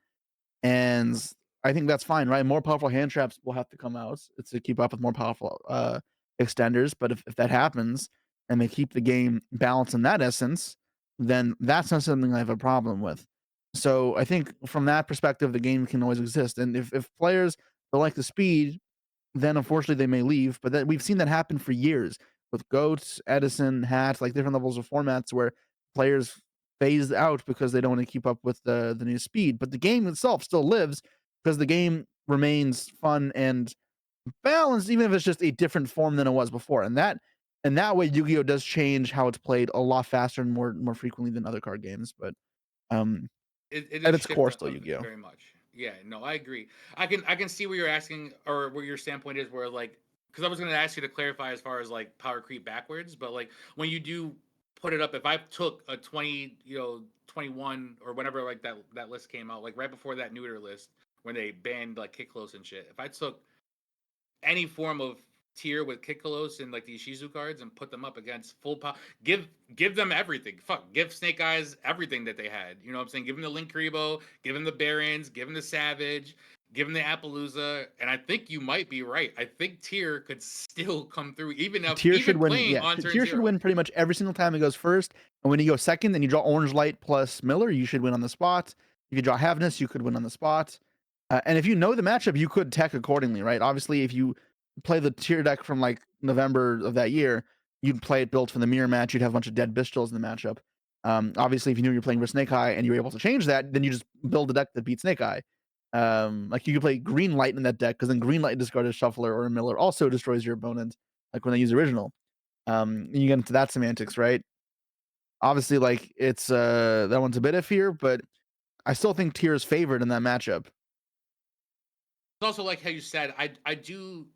And I think that's fine, right? More powerful hand traps will have to come out to keep up with more powerful extenders. But if that happens and they keep the game balanced in that essence, then that's not something I have a problem with. So I think from that perspective, the game can always exist. And if players don't like the speed, then unfortunately they may leave. But that we've seen that happen for years with goats, Edison, hats, like different levels of formats where players phase out because they don't want to keep up with the new speed. But the game itself still lives because the game remains fun and balanced, even if it's just a different form than it was before. And that way, Yu-Gi-Oh does change how it's played a lot faster and more frequently than other card games. But um, It at is its shift core, of still Yu-Gi-Oh. very much. Yeah, no, I agree. I can see where you're asking or where your standpoint is. Where like, because I was going to ask you to clarify as far as like power creep backwards, but like when you do put it up, if I took a 20, 21 or whenever like that list came out, like right before that neuter list when they banned like kick close and shit, if I took any form of tier with Kikkolos and like these Shizu cards and put them up against full power. Give them everything. Fuck, give Snake Eyes everything that they had. You know what I'm saying? Give them the Link Rebo, give them the Barons, give them the Savage, give them the Appaloosa. And I think you might be right. I think tier could still come through, Tier should even win. playing Yeah, on turn tier should zero. win pretty much every single time it goes first. And when you go second, then you draw Orange Light plus Miller, you should win on the spot. If you draw Havness, you could win on the spot. And if you know the matchup, you could tech accordingly, right? Obviously, if you play the tier deck from like November of that year, you'd play it built for the mirror match. You'd have a bunch of dead Bistals in the matchup. Obviously, if you knew you were playing for Snake Eye and you were able to change that, then you just build a deck that beats Snake Eye. Like you could play Green Light in that deck because then Green Light discarded Shuffler or a Miller also destroys your opponent, like when they use original. You get into that semantics, right? Obviously, like it's that one's a bit iffier, but I still think tier is favored in that matchup. It's also like how you said, I do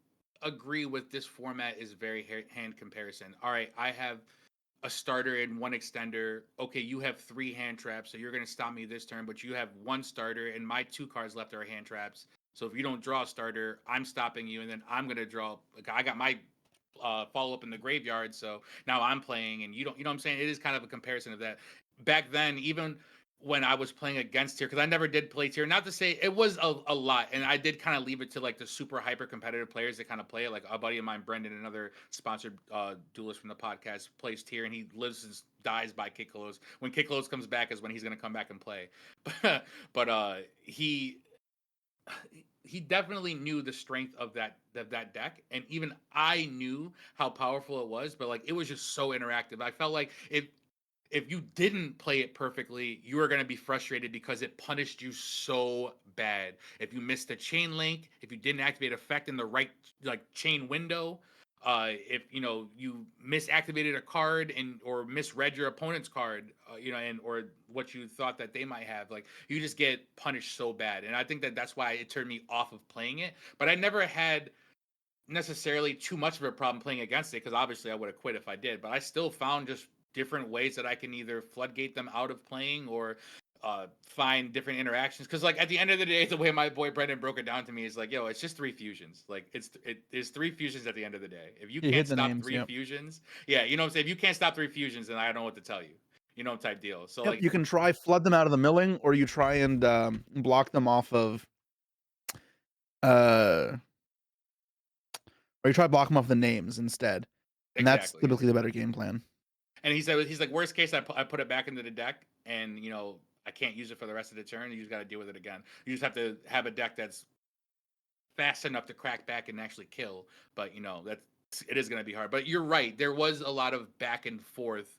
agree with this format is very hand comparison. All right, I have a starter and one extender. Okay, you have three hand traps, so you're going to stop me this turn, but you have one starter, and my two cards left are hand traps. So if you don't draw a starter, I'm stopping you, and then I'm going to draw. Like, I got my follow up in the graveyard, so now I'm playing, and you don't. You know what I'm saying? It is kind of a comparison of that. Back then, even when I was playing against tier, because I never did play tier. Not to say it was a lot, and I did kind of leave it to like the super hyper competitive players that kind of play it. Like a buddy of mine, Brendan, another sponsored duelist from the podcast, plays tier, and he lives and dies by Kikkolos. When Kikkolos comes back is when he's gonna come back and play. But he definitely knew the strength of that deck, and even I knew how powerful it was. But like it was just so interactive. I felt like if you didn't play it perfectly, you were going to be frustrated because it punished you so bad. If you missed a chain link, if you didn't activate effect in the right like chain window, if you misactivated a card and or misread your opponent's card, and or what you thought that they might have, like you just get punished so bad. And I think that that's why it turned me off of playing it. But I never had necessarily too much of a problem playing against it because obviously I would have quit if I did. But I still found just different ways that I can either floodgate them out of playing or find different interactions. Because like at the end of the day, the way my boy Brendan broke it down to me is like, yo, it's just three fusions. Like it is three fusions at the end of the day. If you You can't hit the stop names. three Yep. fusions, yeah, you know what I'm saying. If you can't stop three fusions, then I don't know what to tell you. Type deal. So Yep. like, You can try flood them out of the milling, or you try and block them off of uh, or you try to block them off the names instead, and that's exactly. typically the better game plan. And he said he's like worst case I put it back into the deck and I can't use it for the rest of the turn. You just got to deal with it again. You just have to have a deck that's fast enough to crack back and actually kill. But it is going to be hard. But you're right. There was a lot of back and forth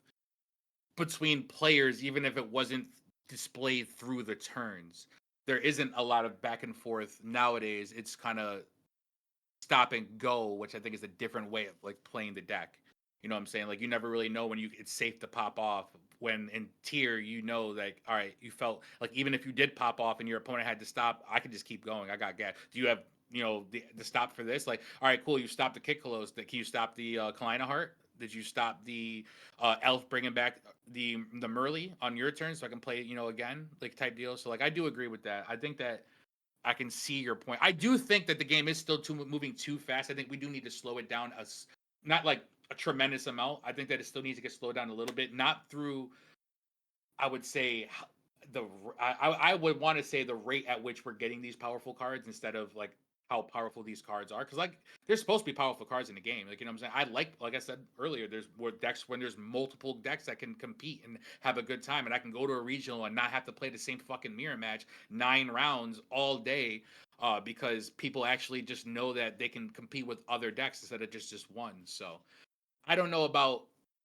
between players, even if it wasn't displayed through the turns. There isn't a lot of back and forth nowadays. It's kind of stop and go, which I think is a different way of like playing the deck. You know what I'm saying? Like you never really know when it's safe to pop off. When in tier, like, all right, you felt like even if you did pop off and your opponent had to stop, I could just keep going. I got gas. Do you have the stop for this? Like, all right, cool. You stopped the Kitkalos. Can you stop the Kalina Heart? Did you stop the Elf bringing back the Merly on your turn so I can play again, like type deal? So like I do agree with that. I think that I can see your point. I do think that the game is still moving too fast. I think we do need to slow it down, not like a tremendous amount. I think that it still needs to get slowed down a little bit, not through, I would say, I would want to say the rate at which we're getting these powerful cards instead of like how powerful these cards are, because like there's supposed to be powerful cards in the game, like what I'm saying. Like I said earlier, there's more decks when there's multiple decks that can compete and have a good time, and I can go to a regional and not have to play the same fucking mirror match 9 rounds all day, because people actually just know that they can compete with other decks instead of just one. So I don't know about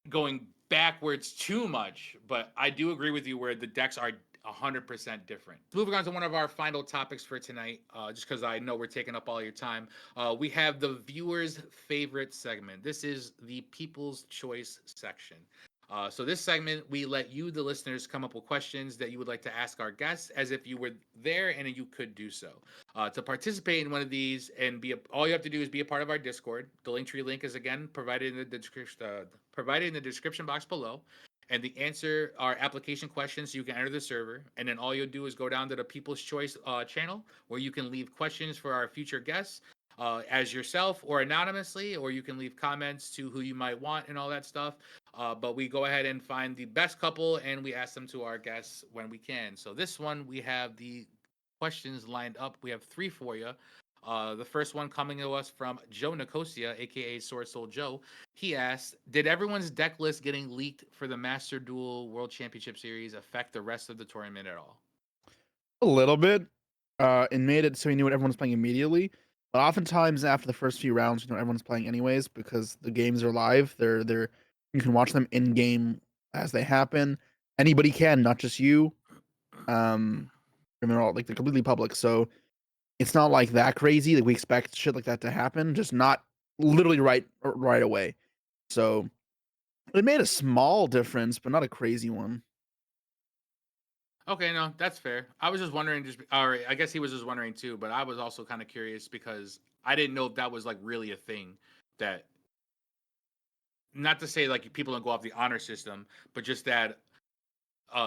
going backwards too much, but I do agree with you where the decks are 100% different. Moving on to one of our final topics for tonight, just because I know we're taking up all your time. We have the viewers' favorite segment. This is the People's Choice section. So this segment, we let you, the listeners, come up with questions that you would like to ask our guests as if you were there and you could do so. To participate in one of these and all you have to do is be a part of our Discord. The Linktree link is again provided in the description box below. And the answer are application questions, so you can enter the server. And then all you'll do is go down to the People's Choice channel, where you can leave questions for our future guests, as yourself or anonymously, or you can leave comments to who you might want and all that stuff. But we go ahead and find the best couple and we ask them to our guests when we can. So this one, we have the questions lined up. We have 3 for you. The first one coming to us from Joe Nicosia, aka Sword Soul Joe. He asked, "Did everyone's deck list getting leaked for the Master Duel World Championship Series affect the rest of the tournament at all?" A little bit. It made it so you knew what everyone's playing immediately. But oftentimes after the first few rounds, you know what everyone's playing anyways because the games are live. They're you can watch them in game as they happen. Anybody can, not just you. And they're all like they're completely public. So it's not like that crazy. Like we expect shit like that to happen, just not literally right away. So it made a small difference, but not a crazy one. Okay, no, that's fair. I was just wondering, all right, I guess he was just wondering too, but I was also kind of curious because I didn't know if that was like really a thing that, not to say like people don't go off the honor system, but just that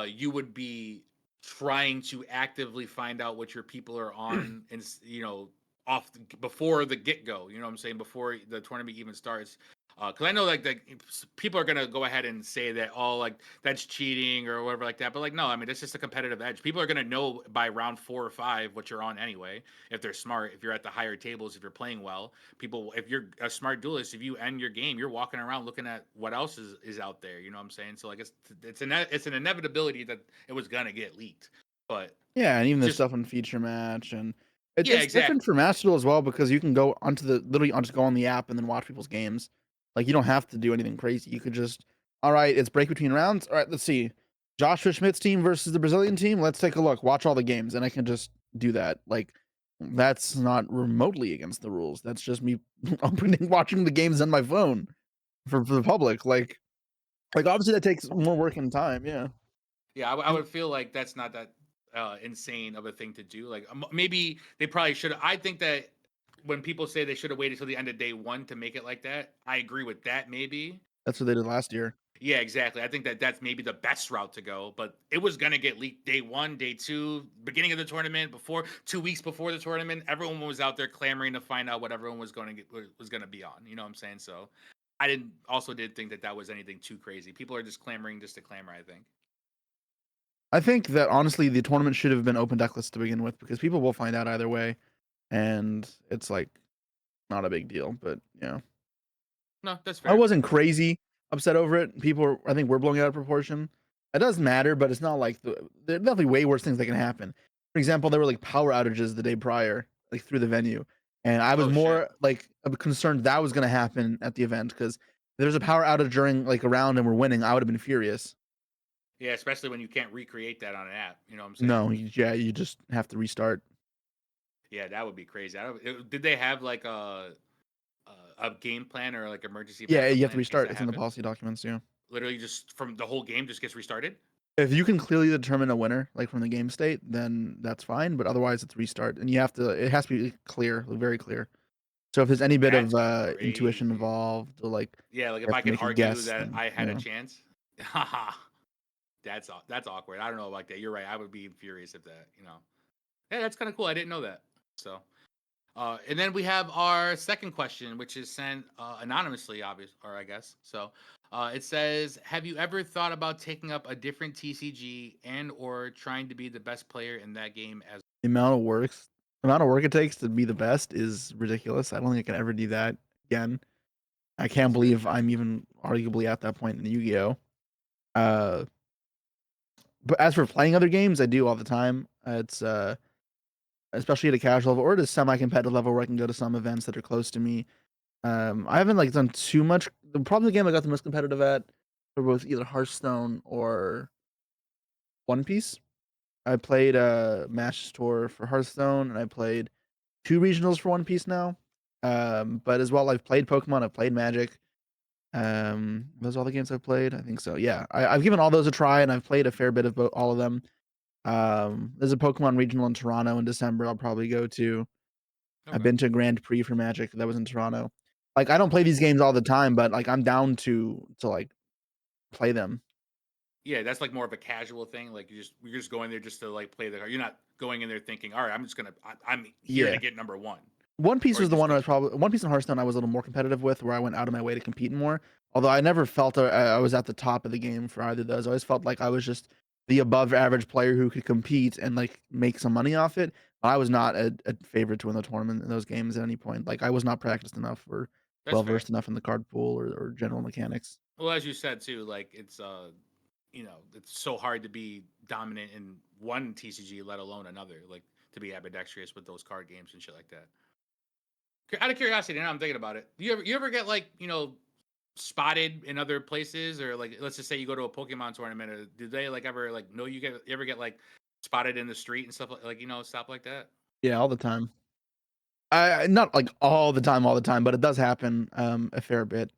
you would be trying to actively find out what your people are on and off before the get go. You know what I'm saying? Before the tournament even starts. Because I know like people are gonna go ahead and say that like that's cheating or whatever like that, but like no, I mean it's just a competitive edge. People are gonna know by round 4 or 5 what you're on anyway, if they're smart, if you're at the higher tables, if you're playing well. People, if you're a smart duelist, if you end your game, you're walking around looking at what else is out there. You know what I'm saying? So like it's an inevitability that it was gonna get leaked, but Yeah, and even the just stuff on feature match and yeah, it's exactly. different for Master Duel as well because you can go onto the literally just go on the app and then watch people's games. Like you don't have to do anything crazy. You could just, all right, it's break between rounds. All right, let's see. Joshua Schmidt's team versus the Brazilian team. Let's take a look. Watch all the games, and I can just do that. Like that's not remotely against the rules. That's just me opening, watching the games on my phone for the public. Like obviously that takes more work and time. Yeah. Yeah, I would feel like that's not that insane of a thing to do. Like maybe they probably should. I think that when people say they should have waited till the end of day 1 to make it like that, I agree with that. Maybe. That's what they did last year. Yeah, exactly. I think that that's maybe the best route to go. But it was gonna get leaked day 1, day 2, beginning of the tournament, before 2 weeks before the tournament. Everyone was out there clamoring to find out what everyone was going to be on. You know what I'm saying? So I didn't think that was anything too crazy. People are just clamoring just to clamor, I think. I think that honestly, the tournament should have been open decklist to begin with because people will find out either way, and it's like not a big deal. But yeah, No, that's I fair. wasn't crazy upset over it. I think, we're blowing it out of proportion. It does matter, but it's not like there are definitely way worse things that can happen. For example, there were like power outages the day prior, like through the venue. And I was Oh shit. more like concerned that was gonna happen at the event because there's a power outage during like a round and we're winning. I would have been furious. Yeah, especially when you can't recreate that on an app. You know what I'm saying? No, yeah, you just have to restart. Yeah, that would be crazy. Did they have like a game plan or like emergency Yeah, backup you have to plan in case restart. that It's in the happened? policy documents. Yeah. Literally, just from the whole game just gets restarted. If you can clearly determine a winner, like from the game state, then that's fine. But otherwise, it's restart, and you have to. It has to be clear, very clear. So if there's any bit of That's intuition crazy. involved, or like Yeah, like you if have I to could make a argue guess, that then I had a yeah. chance, haha, that's awkward. I don't know about that. You're right. I would be furious if that. Yeah, that's kind of cool. I didn't know that. So, and then we have our second question, which is sent anonymously, obvious, or I guess. So, it says, "Have you ever thought about taking up a different TCG and or trying to be the best player in that game as?" The amount of work it takes to be the best is ridiculous. I don't think I can ever do that again. I can't That's fair. believe I'm even arguably at that point in the Yu-Gi-Oh. Uh, but as for playing other games, I do all the time. It's especially at a casual level or at a semi-competitive level where I can go to some events that are close to me. I haven't like done too much. Probably the game I got the most competitive at for both either Hearthstone or One Piece. I played a Match Tour for Hearthstone, and I played two regionals for One Piece now. But as well, I've played Pokemon, I've played Magic. Those are all the games I've played. I think so. Yeah, I've given all those a try, and I've played a fair bit of all of them. There's a Pokemon regional in Toronto in December. I'll probably go to. I've Okay. been to Grand Prix for Magic that was in Toronto. Like I don't play these games all the time, but like I'm down to like play them. Yeah, that's like more of a casual thing. Like you're just going there just to like play the card. You're not going in there thinking, all right, I'm here to Yeah. get number one, One Piece or was you the just one I go. was probably One Piece and Hearthstone I was a little more competitive with, where I went out of my way to compete more. Although I never felt I was at the top of the game for either of those. I always felt like I was just the above average player who could compete and like make some money off it. I was not a favorite to win the tournament in those games at any point. Like I was not practiced enough or That's well fair. versed enough in the card pool or general mechanics. Well, as you said too, like it's so hard to be dominant in one TCG, let alone another. Like to be ambidextrous with those card games and shit like that. Out of curiosity, now I'm thinking about it. Do you ever get like spotted in other places, or like let's just say you go to a Pokemon tournament, or do they like ever like know you ever get like spotted in the street and stuff like stuff like that? Yeah, all the time. I not like all the time, but it does happen a fair bit.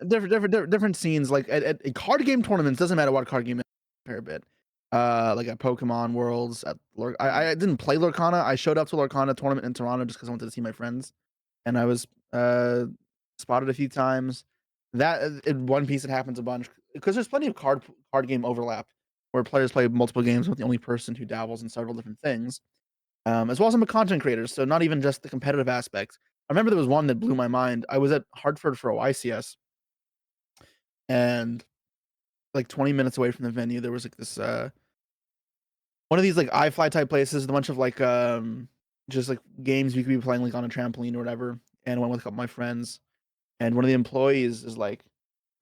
Different scenes, like, at card game tournaments, doesn't matter what card game, a fair bit. Like, at Pokemon Worlds, at Lor Hmm. I didn't play Lorcana, I showed up to Lorcana tournament in Toronto just because I wanted to see my friends, and I was, spotted a few times. That in One Piece, it happens a bunch because there's plenty of card game overlap, where players play multiple games with the only person who dabbles in several different things. As well as I'm a content creator, so not even just the competitive aspects. I remember there was one that blew my mind. I was at Hartford for a YCS, and like 20 minutes away from the venue, there was like this one of these like iFly type places, with a bunch of like just like games you could be playing like on a trampoline or whatever. And I went with a couple of my friends, and one of the employees is like,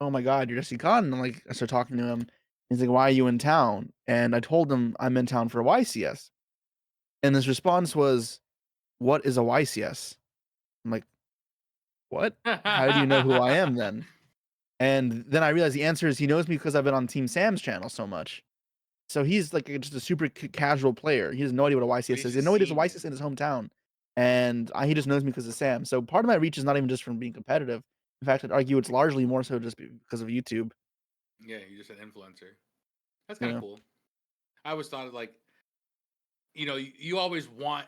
"Oh my god, you're Jesse Cotton." I'm like, I start talking to him. He's like, "Why are you in town?" And I told him I'm in town for a YCS, and his response was, "What is a YCS?" I'm like, "What? How do you know who I am then?" And then I realized the answer is he knows me because I've been on Team Sam's channel so much. So he's like just a super casual player. He has no idea what a So YCS he's is. He has just no idea there's a seen you. YCS in his hometown. And he just knows me because of Sam. So part of my reach is not even just from being competitive. In fact, I'd argue it's largely more so just because of YouTube. Yeah, you're just an influencer. That's kind of Yeah. cool. I always thought of like you always want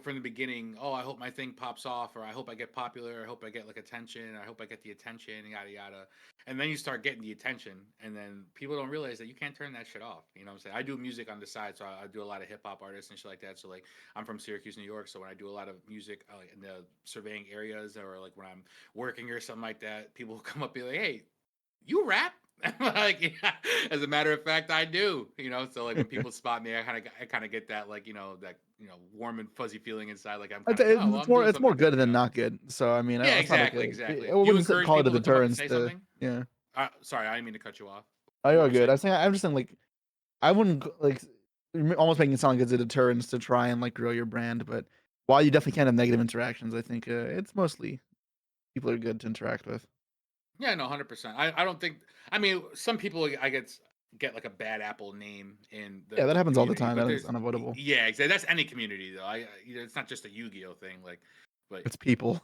from the beginning, oh, I hope my thing pops off, or I hope I get popular, I hope I get like attention, I hope I get the attention, yada yada. And then you start getting the attention, and then people don't realize that you can't turn that shit off. You know what I'm saying? I do music on the side, so I do a lot of hip hop artists and shit like that. So like I'm from Syracuse, New York, so when I do a lot of music like in the surveying areas, or like when I'm working or something like that, people will come up and be like, hey, you rap? Like, yeah, as a matter of fact, I do. So like when people spot me, I kind of get that like that warm and fuzzy feeling inside. Like I'm I'd kind of say like, oh well, I'm doing it's more something good good. than not good. So I mean, Yeah, it's not like exactly, I exactly. You wouldn't encourage call it a people to come up and deterrence say to something. yeah. Sorry, I didn't mean to cut you off. Oh, What were you're you good. saying? I'm just saying like I wouldn't like almost making it sound like it's a deterrence to try and like grow your brand, but while you definitely can have negative interactions, I think, it's mostly people are good to interact with. Yeah, no, 100%. I don't think. I mean, some people I get like a bad apple name in Yeah, the that happens all the community, time, but that is there's unavoidable. yeah, exactly. That's any community though. It's not just a Yu-Gi-Oh thing. Like, but It's people.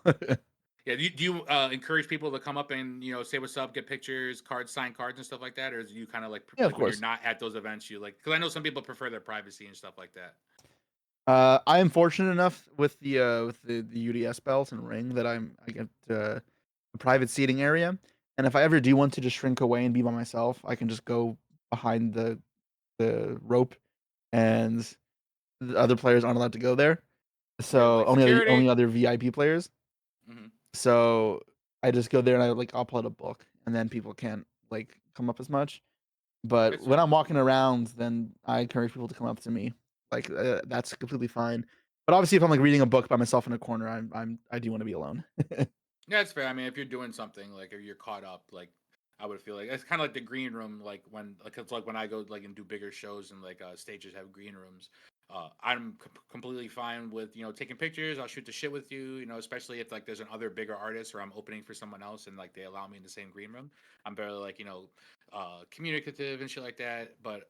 yeah, do you encourage people to come up and say what's up, get pictures, cards, sign cards, and stuff like that, or do you kind of Yeah, of like when you're course. not at those events, you like because I know some people prefer their privacy and stuff like that. I am fortunate enough with the UDS belt and ring that I get, a private seating area, and if I ever do want to just shrink away and be by myself, I can just go behind the rope, and the other players aren't allowed to go there. You're So like security. only other VIP players. Hmm. So I just go there and I'll pull out a book, and then people can't like come up as much. But That's when fair. I'm walking around, then I encourage people to come up to me. Like, that's completely fine. But obviously, if I'm, like, reading a book by myself in a corner, I do wanna be alone. Yeah, that's fair. I mean, if you're doing something like if you're caught up, like I would feel like it's kind of like the green room, like when like it's like when I go like and do bigger shows and like stages have green rooms. I'm completely fine with taking pictures. I'll shoot the shit with you, especially if like there's another bigger artist or I'm opening for someone else and like they allow me in the same green room. I'm very like communicative and shit like that. But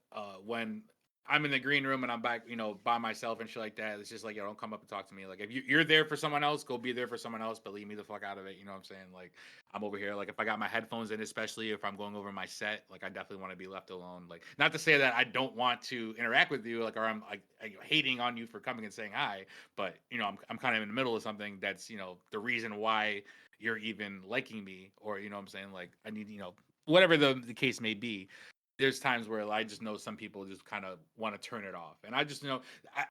when I'm in the green room and I'm back, by myself and shit like that. It's just like, don't come up and talk to me. Like, if you're there for someone else, go be there for someone else, but leave me the fuck out of it. You know what I'm saying? Like, I'm over here. Like, if I got my headphones in, especially if I'm going over my set, like, I definitely want to be left alone. Like, not to say that I don't want to interact with you, like, or I'm like hating on you for coming and saying hi, but I'm kind of in the middle of something that's the reason why you're even liking me, or what I'm saying. Like, I need whatever the case may be. There's times where I just know some people just kind of want to turn it off, and I just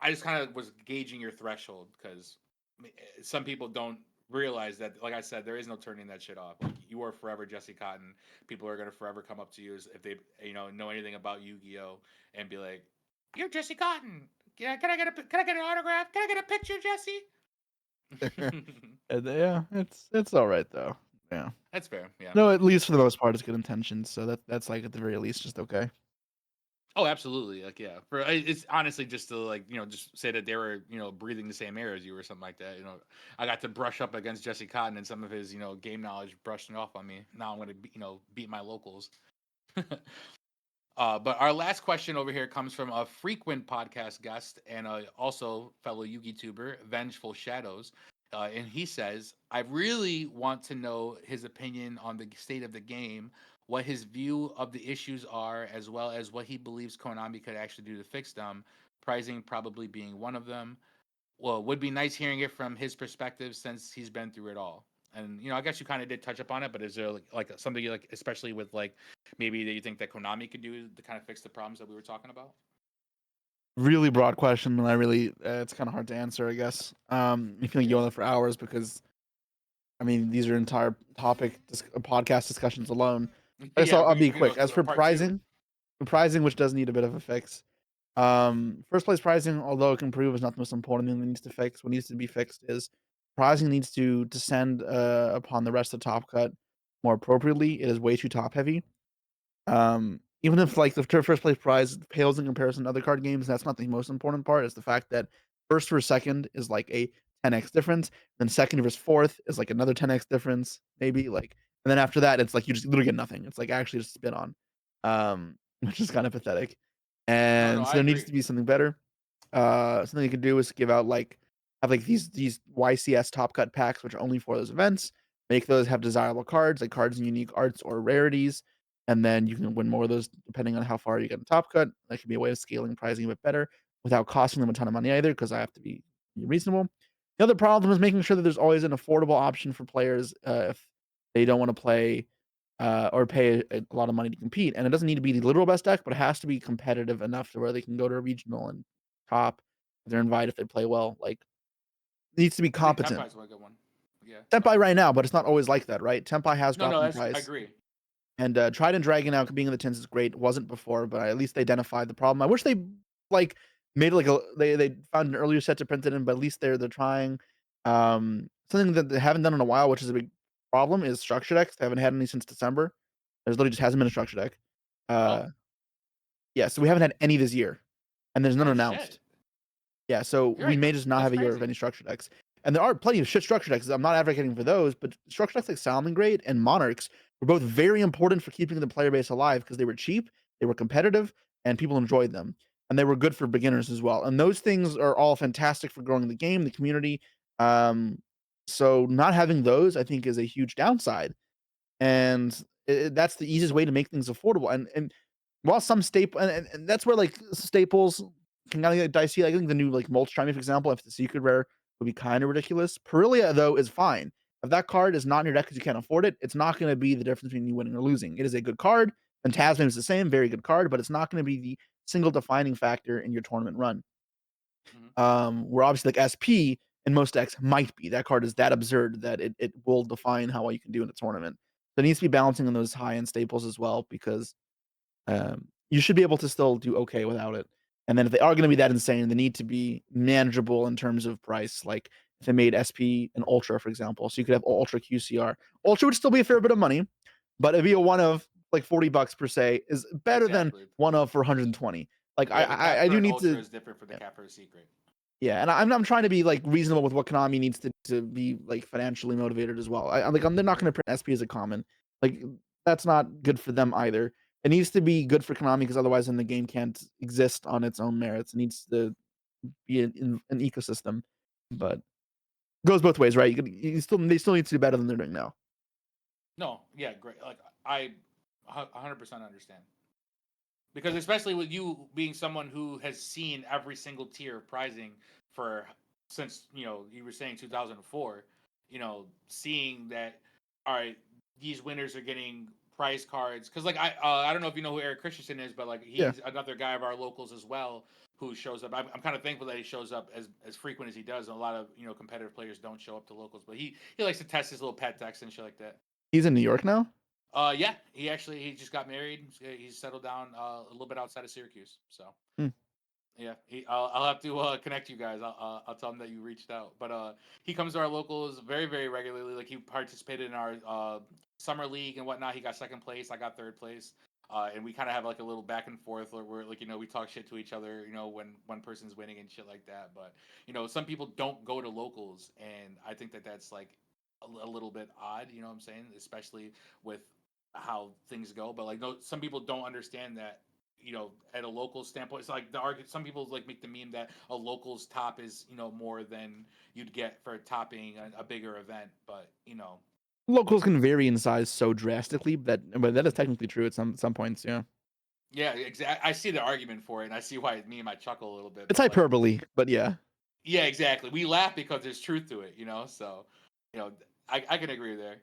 I just kind of was gauging your threshold because some people don't realize that, like I said, there is no turning that shit off. Like, you are forever Jesse Cotton. People are gonna forever come up to you if they know anything about Yu-Gi-Oh and be like, "You're Jesse Cotton. Yeah, can I get an autograph? Can I get a picture, Jesse?" And, yeah, it's alright, though. Yeah. That's fair. Yeah. No, at least for the most part, it's good intentions, so that's, like, at the very least, just okay. Oh, absolutely. Like, yeah. It's honestly just to like, just say that they were, breathing the same air as you or something like that. I got to brush up against Jesse Cotton and some of his, game knowledge brushing off on me. Now I'm going to, beat my locals. But our last question over here comes from a frequent podcast guest and also fellow Yugi tuber, Vengeful Shadows. And he says, I really want to know his opinion on the state of the game, what his view of the issues are, as well as what he believes Konami could actually do to fix them, pricing probably being one of them. Well, would be nice hearing it from his perspective since he's been through it all. And I guess you kind of did touch upon it, but is there like something you like, especially with like maybe that you think that Konami could do to kind of fix the problems that we were talking about? Really broad question, and I really it's kinda hard to answer, I guess. You can Yeah, go on there for hours because, I mean, these are entire podcast discussions alone. I guess yeah, I'll we be can go quick. As to for part two. pricing, which does need a bit of a fix. First place pricing, although it can improve, is not the most important thing that needs to fix. What needs to be fixed is pricing needs to descend upon the rest of Top Cut more appropriately. It is way too top heavy. Even if like the first place prize pales in comparison to other card games, that's not the most important part. It's the fact that first versus second is like a 10x difference, then second versus fourth is like another 10x difference, maybe like, and then after that, it's like you just literally get nothing. It's like actually just spit on, which is kind of pathetic. No, no, And so I there needs agree. to be something better. Something you could do is give out like have like these YCS top cut packs, which are only for those events. Make those have desirable cards, like cards in unique arts or rarities, and then you can win more of those depending on how far you get in top cut. That could be a way of scaling pricing a bit better without costing them a ton of money either, because I have to be reasonable. The other problem is making sure that there's always an affordable option for players if they don't want to play or pay a lot of money to compete. And it doesn't need to be the literal best deck, but it has to be competitive enough to where they can go to a regional and top if they're invited if they play well. Like it needs to be I think competent. Tempai is a good one. Yeah. Tempai right now, but it's not always like that, right? Tempai has No, dropped no, in I price. agree. And, Trident Dragon now being in the tins is great. Wasn't before, but at least they identified the problem. I wish they, like, made, like, they found an earlier set to print it in, but at least they're trying. Something that they haven't done in a while, which is a big problem, is structure decks. They haven't had any since December. There's literally just hasn't been a structure deck. Oh, Yeah, so we haven't had any this year, and there's none oh shit. announced. Yeah, so You're we right. may just not That's have a year of crazy. any structure decks. And there are plenty of shit structure decks. I'm not advocating for those, but structure decks like Salamangreat and Monarchs were both very important for keeping the player base alive because they were cheap, they were competitive, and people enjoyed them. And they were good for beginners as well. And those things are all fantastic for growing the game, the community. Um, so not having those, I think, is a huge downside. And that's the easiest way to make things affordable. And while some staple and that's where like staples can kind of get dicey. I think the new like mulch chimey, for example, if the secret rare would be kind of ridiculous. Perilia though is fine. If that card is not in your deck because you can't afford it, it's not going to be the difference between you winning or losing. It is a good card. Phantasm is the same, very good card, but it's not going to be the single defining factor in your tournament run. Mhm. Where obviously like SP in most decks might be. That card is that absurd that it will define how well you can do in a tournament. So it needs to be balancing on those high end staples as well because you should be able to still do okay without it. And then if they are going to be that insane, they need to be manageable in terms of price. Like if they made SP and Ultra, for example, so you could have Ultra QCR. Ultra would still be a fair bit of money, but it'd be a one of like $40 per se is better than Exactly. one of for 120. Like Yeah, the cap I for do an need ultra to. is different for the Yeah. cap for a secret. Yeah, and I'm trying to be like reasonable with what Konami needs to be like financially motivated as well. I'm like they're not going to print SP as a common. Like that's not good for them either. It needs to be good for Konami because otherwise, then the game can't exist on its own merits. It needs to be an ecosystem, but it goes both ways, right? You still they still need to do better than they're doing now. No, yeah, great. Like I 100% understand. Because especially with you being someone who has seen every single tier of pricing for since, you were saying 2004, seeing that all right, these winners are getting prize cards cuz like I don't know if you know who Eric Christensen is, but like Yeah, he's another guy of our locals as well who shows up. I'm kind of thankful that he shows up as frequent as he does. And a lot of, competitive players don't show up to locals, but he likes to test his little pet decks and shit like that. he's in New York now. Yeah, he just got married. He's settled down a little bit outside of Syracuse. So Hmm. yeah, I'll have to connect you guys. I'll tell him that you reached out. But he comes to our locals very very regularly. Like he participated in our summer league and whatnot. He got second place. I got third place. And we kind of have like a little back and forth where like we talk shit to each other. When one person's winning and shit like that. But some people don't go to locals, and I think that that's like a little bit odd. You know what I'm saying? Especially with how things go. But like no, some people don't understand that at a local standpoint. It's like the argument. Some people like make the meme that a local's top is more than you'd get for topping a bigger event. But Locals can vary in size so drastically but that is technically true at some points. Yeah, yeah, exactly. I see the argument for it, and I see why me and my chuckle a little bit. it's But like, hyperbole, but yeah. yeah, exactly. We laugh because there's truth to it. So you know, I can agree there.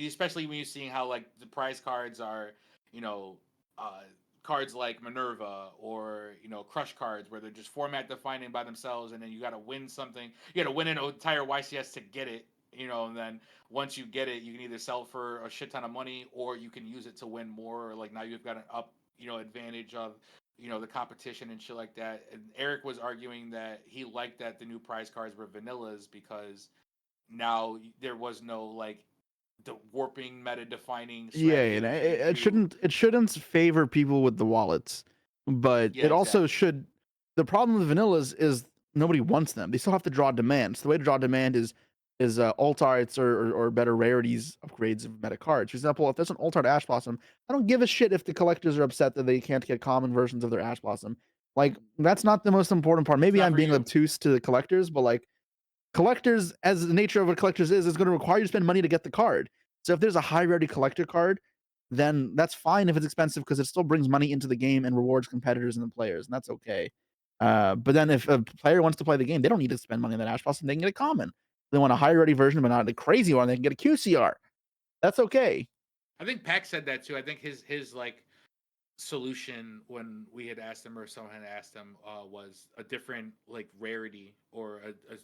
Especially when you're seeing how like the prize cards are, you know, uh, cards like Minerva or Crush cards where they're just format defining by themselves, and then you got to win something. You got to win an entire YCS to get it. And then once you get it, you can either sell it for a shit ton of money or you can use it to win more. Or like now you've got an up, advantage of the competition and shit like that. And Eric was arguing that he liked that the new prize cards were vanillas because now there was no like the warping meta defining Yeah, strategy and that you could it do. shouldn't favor people with the wallets, but Yeah, it also exactly. should. The problem with vanillas is nobody wants them. They still have to draw demand. So the way to draw demand is alt arts or better rarities upgrades of meta cards. For example, if there's an alt art Ash Blossom, I don't give a shit if the collectors are upset that they can't get common versions of their Ash Blossom. Like that's not the most important part. It's Maybe not I'm for being you. obtuse to the collectors, but like collectors, as the nature of what collectors is going to require you to spend money to get the card. So if there's a high rarity collector card, then that's fine if it's expensive because it still brings money into the game and rewards competitors and the players, and that's okay. But then if a player wants to play the game, they don't need to spend money on that Ash Blossom. They can get a common. If they want a high rarity version, but not a crazy one, they can get a QCR. That's okay. I think Pack said that too. I think his like solution when we had asked him or someone had asked him was a different like rarity or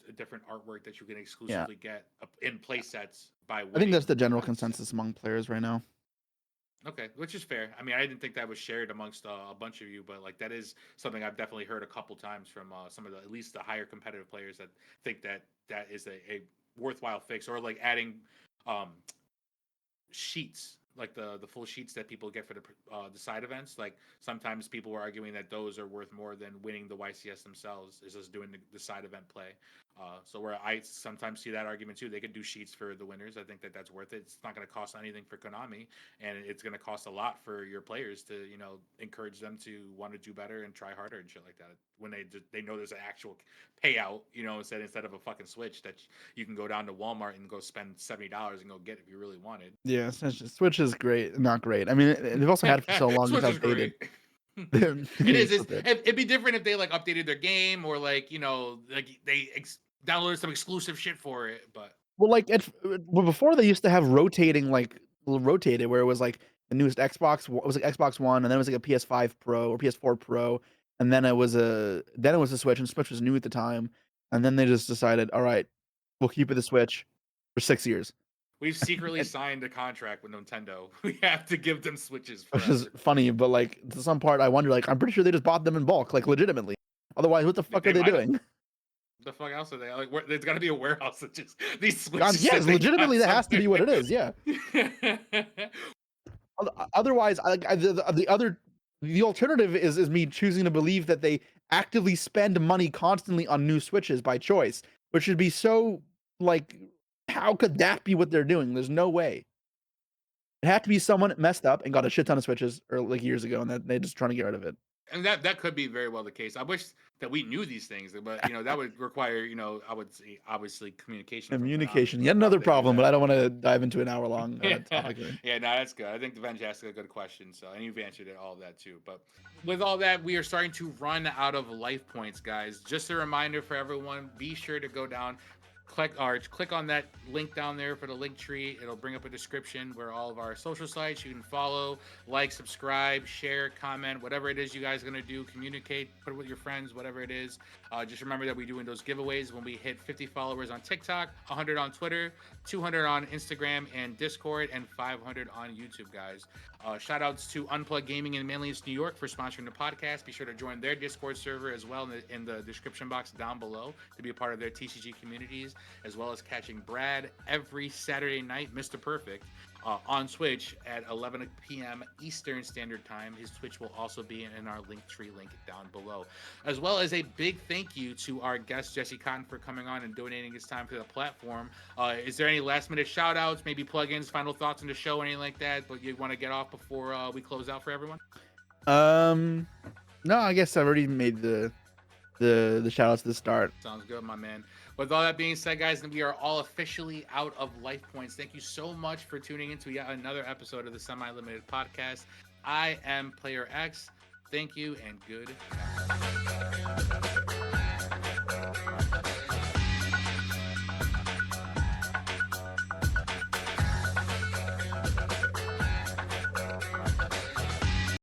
a different artwork that you can Yeah, exclusively get in play sets by I think that's winning the general events. consensus among players right now. Okay, which is fair. I mean, I didn't think that was shared amongst a bunch of you, but like that is something I've definitely heard a couple times from some of the at least the higher competitive players that think that that is a worthwhile fix, or like adding um, sheets like the full sheets that people get for the side events. Like sometimes people were arguing that those are worth more than winning the YCS themselves. Is just doing the side event play. So where I sometimes see that argument too, they could do sheets for the winners. I think that that's worth it. It's not going to cost anything for Konami, and it's going to cost a lot for your players to encourage them to want to do better and try harder and shit like that. When they know there's an actual payout, instead of a fucking Switch that you can go down to Walmart and go spend $70 and go get if you really wanted. Yeah, Switch is great, not great. I mean, they've also had it for so long. Switch It's is outdated. great. It It is. so good. It'd be different if they like updated their game or like they downloaded some exclusive shit for it. But Well, like before they used to have rotating rotated where it was like the newest Xbox. It was like Xbox One, and then it was like a PS5 Pro or PS4 Pro, and then it was a Switch, and Switch was new at the time, and then they just decided, all right, we'll keep it the Switch for 6 years. we've secretly signed a contract with Nintendo. We have to give them Switches Which is forever. funny, but like to some part, I wonder. Like, I'm pretty sure they just bought them in bulk, like legitimately. Otherwise, what the fuck They are they might have. doing? The fuck else are they like? There's got to be a warehouse that just these Switches. Yes, that they legitimately, got that has to be what it is. Yeah. somewhere. Otherwise, the alternative is me choosing to believe that they actively spend money constantly on new Switches by choice, which should be so like, how could that be what they're doing? There's no way. It had to be someone messed up and got a shit ton of Switches or like years ago, and that they're just trying to get rid of it. And that could be very well the case. I wish that we knew these things, but that would require I would say obviously communication. Communication, yet another problem, but I don't want to dive into an hour long topic. Yeah, no, that's good. I think the Venge asked a good question, and you've answered all of that too. But with all that, we are starting to run out of life points, guys. Just a reminder for everyone: be sure to go down. Click on that link down there for the link tree. It'll bring up a description where all of our social sites you can follow, like, subscribe, share, comment, whatever it is you guys are going to do, communicate, put it with your friends, whatever it is. Just remember that we're doing those giveaways when we hit 50 followers on TikTok, 100 on Twitter, 200 on Instagram and Discord, and 500 on YouTube, guys. Shout outs to Unplugged Gaming in Manlius, New York for sponsoring the podcast. Be sure to join their Discord server as well in the description box down below to be a part of their TCG communities, as well as catching Brad every Saturday night, Mr. Perfect, on Twitch at 11 p.m. Eastern Standard Time. His Twitch will also be in our Linktree link down below. As well as a big thank you to our guest, Jesse Kotton, for coming on and donating his time to the platform. Is there any last-minute shout-outs, maybe plugins, final thoughts on the show, anything like that, but you want to get off before we close out for everyone? No, I guess I've already made the shout-outs to the start. Sounds good, my man. With all that being said, guys, we are all officially out of life points. Thank you so much for tuning into yet another episode of the Semi-Limited Podcast. I am Player X. Thank you and good night.